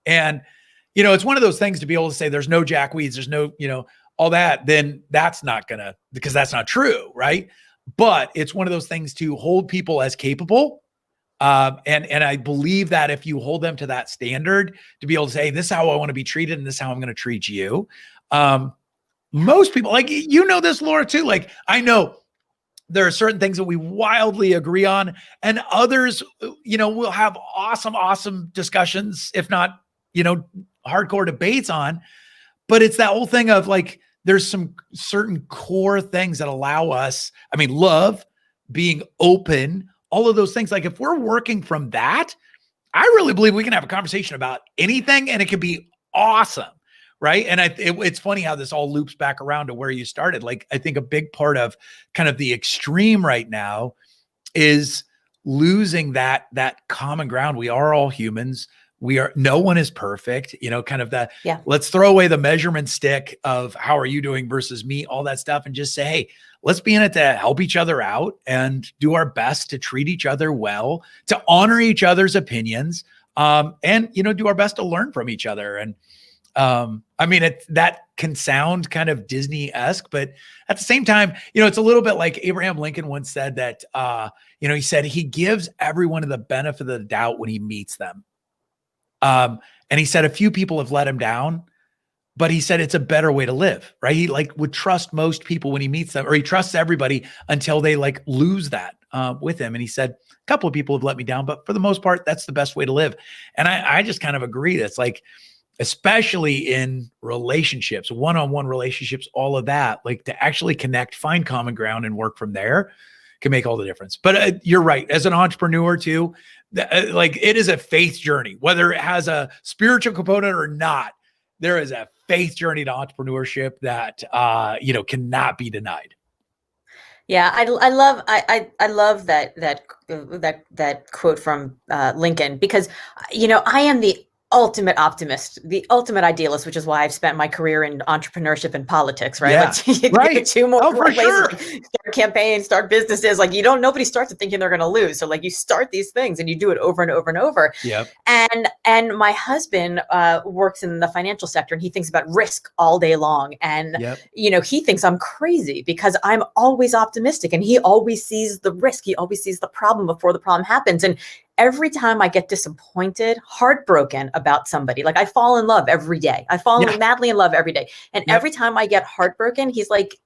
And, you know, it's one of those things to be able to say, there's no jackweeds, there's no, you know, all that, then that's not gonna, because that's not true. Right. But it's one of those things to hold people as capable. And I believe that if you hold them to that standard, to be able to say, this is how I want to be treated and this is how I'm going to treat you. Most people, like, you know this, Laura, too. Like, I know there are certain things that we wildly agree on, and others, you know, we'll have awesome discussions, if not, you know, hardcore debates on. But it's that whole thing of like, there's some certain core things that allow us, I mean, love, being open, all of those things. Like, if we're working from that, I really believe we can have a conversation about anything, and it could be awesome. Right. And it's funny how this all loops back around to where you started. Like, I think a big part of kind of the extreme right now is losing that common ground. We are all humans. No one is perfect, kind of that. Yeah. Let's throw away the measurement stick of how are you doing versus me, all that stuff, and just say, hey, let's be in it to help each other out and do our best to treat each other well, to honor each other's opinions, and, do our best to learn from each other. And, that can sound kind of Disney-esque, but at the same time, it's a little bit like Abraham Lincoln once said that, he said he gives everyone the benefit of the doubt when he meets them. And he said a few people have let him down, but he said it's a better way to live, right? He would trust most people when he meets them, or he trusts everybody until they lose that with him. And he said, a couple of people have let me down, but for the most part, that's the best way to live. And I just kind of agree. That's especially in relationships, one-on-one relationships, all of that, to actually connect, find common ground and work from there can make all the difference. But you're right. As an entrepreneur too, it is a faith journey, whether it has a spiritual component or not. There is a faith journey to entrepreneurship that, cannot be denied. Yeah, I love that quote from Lincoln, because I am the ultimate optimist, the ultimate idealist, which is why I've spent my career in entrepreneurship and politics, right? Yeah. Right. Two more for places, sure. Start campaigns, start businesses. Nobody starts it thinking they're going to lose. So you start these things and you do it over and over and over. Yep. And my husband works in the financial sector, and he thinks about risk all day long. And, yep. He thinks I'm crazy because I'm always optimistic, and he always sees the risk. He always sees the problem before the problem happens. And every time I get disappointed, heartbroken about somebody, I fall in love every day. I fall madly in love every day. And every time I get heartbroken, he's like,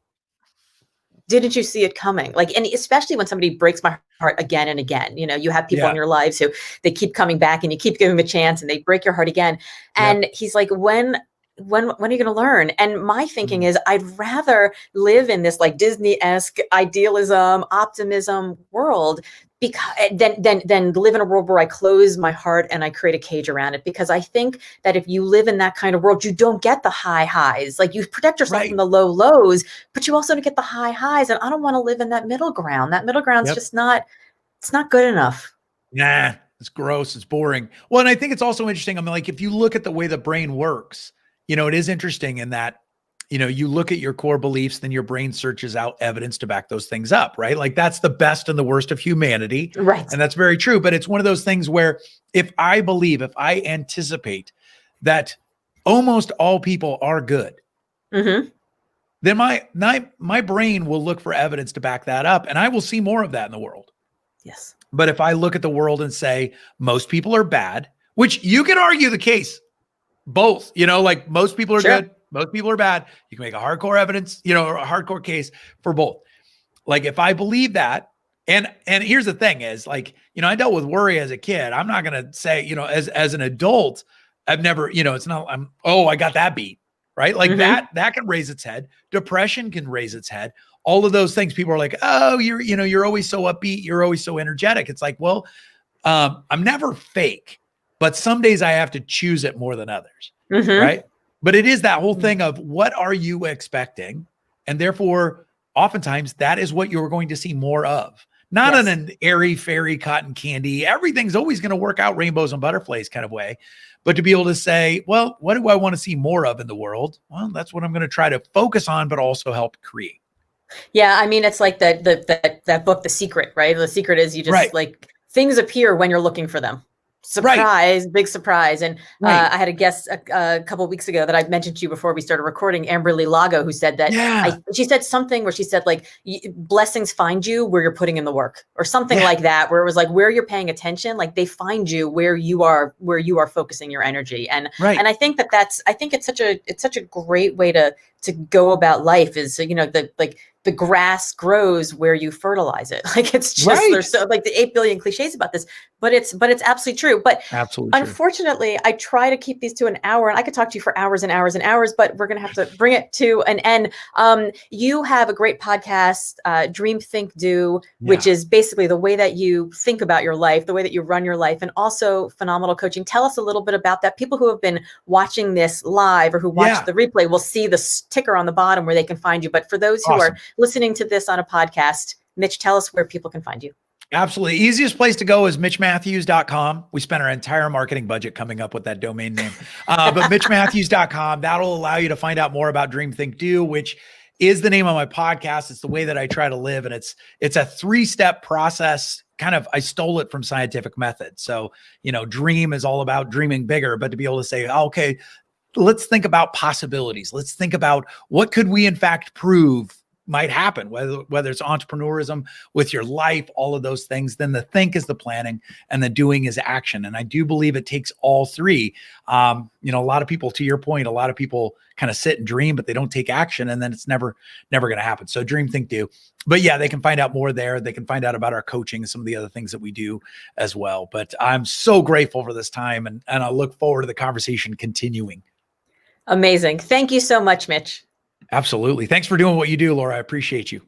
didn't you see it coming? And especially when somebody breaks my heart again and again, you have people in your lives who they keep coming back and you keep giving them a chance and they break your heart again. And he's like, when are you going to learn? And my thinking is, I'd rather live in this Disney-esque idealism, optimism world, because then live in a world where I close my heart and I create a cage around it. Because I think that if you live in that kind of world, you don't get the high highs. You protect yourself from the low lows, but you also don't get the high highs. And I don't want to live in that middle ground. That middle ground's just it's not good enough. Nah, it's gross. It's boring. Well, and I think it's also interesting. If you look at the way the brain works, it is interesting in that, you look at your core beliefs, then your brain searches out evidence to back those things up, right? That's the best and the worst of humanity. Right. And that's very true. But it's one of those things where if I anticipate that almost all people are good, then my brain will look for evidence to back that up. And I will see more of that in the world. Yes. But if I look at the world and say, most people are bad, which you can argue the case, both, most people are good, most people are bad. You can make a hardcore evidence, or a hardcore case for both. If I believe that, and here's the thing is I dealt with worry as a kid. I'm not going to say, as an adult, I've never, it's not, I got that beat, right? That can raise its head. Depression can raise its head. All of those things, people are like, oh, you're always so upbeat. You're always so energetic. It's I'm never fake, but some days I have to choose it more than others. Right. But it is that whole thing of what are you expecting? And therefore, oftentimes that is what you're going to see more of. Not in an airy fairy cotton candy, everything's always going to work out rainbows and butterflies kind of way. But to be able to say, well, what do I want to see more of in the world? Well, that's what I'm going to try to focus on, but also help create. Yeah. It's like that book, The Secret, right? The secret is you just things appear when you're looking for them. Surprise, big surprise. And I had a guest a couple of weeks ago that I mentioned to you before we started recording, Amberly Lago, who said that she said something where she said blessings find you where you're putting in the work, or something like that, where it was where you're paying attention, they find you where you are focusing your energy. And and I think it's such a great way to to go about life is, the grass grows where you fertilize it. Like, it's just, Right. there's so like the 8 billion cliches about this, but it's absolutely true. But Absolutely true. unfortunately, I try to keep these to an hour, and I could talk to you for hours and hours and hours, but we're going to have to bring it to an end. You have a great podcast, Dream, Think, Do, which is basically the way that you think about your life, the way that you run your life, and also phenomenal coaching. Tell us a little bit about that. People who have been watching this live or who watch the replay will see the ticker on the bottom where they can find you. But for those who are listening to this on a podcast, Mitch, tell us where people can find you. Absolutely. Easiest place to go is mitchmatthews.com. We spent our entire marketing budget coming up with that domain name. But mitchmatthews.com, that'll allow you to find out more about Dream, Think, Do, which is the name of my podcast. It's the way that I try to live. And it's a 3-step process. Kind of, I stole it from scientific method. So, dream is all about dreaming bigger, but to be able to say, okay, let's think about possibilities. Let's think about what could we in fact prove might happen, whether it's entrepreneurism with your life, all of those things. Then the think is the planning, and the doing is action. And I do believe it takes all three. A lot of people, to your point, a lot of people kind of sit and dream, but they don't take action, and then it's never going to happen. So dream, think, do. But yeah, they can find out more there. They can find out about our coaching and some of the other things that we do as well. But I'm so grateful for this time, and I look forward to the conversation continuing. Amazing. Thank you so much, Mitch. Absolutely. Thanks for doing what you do, Laura. I appreciate you.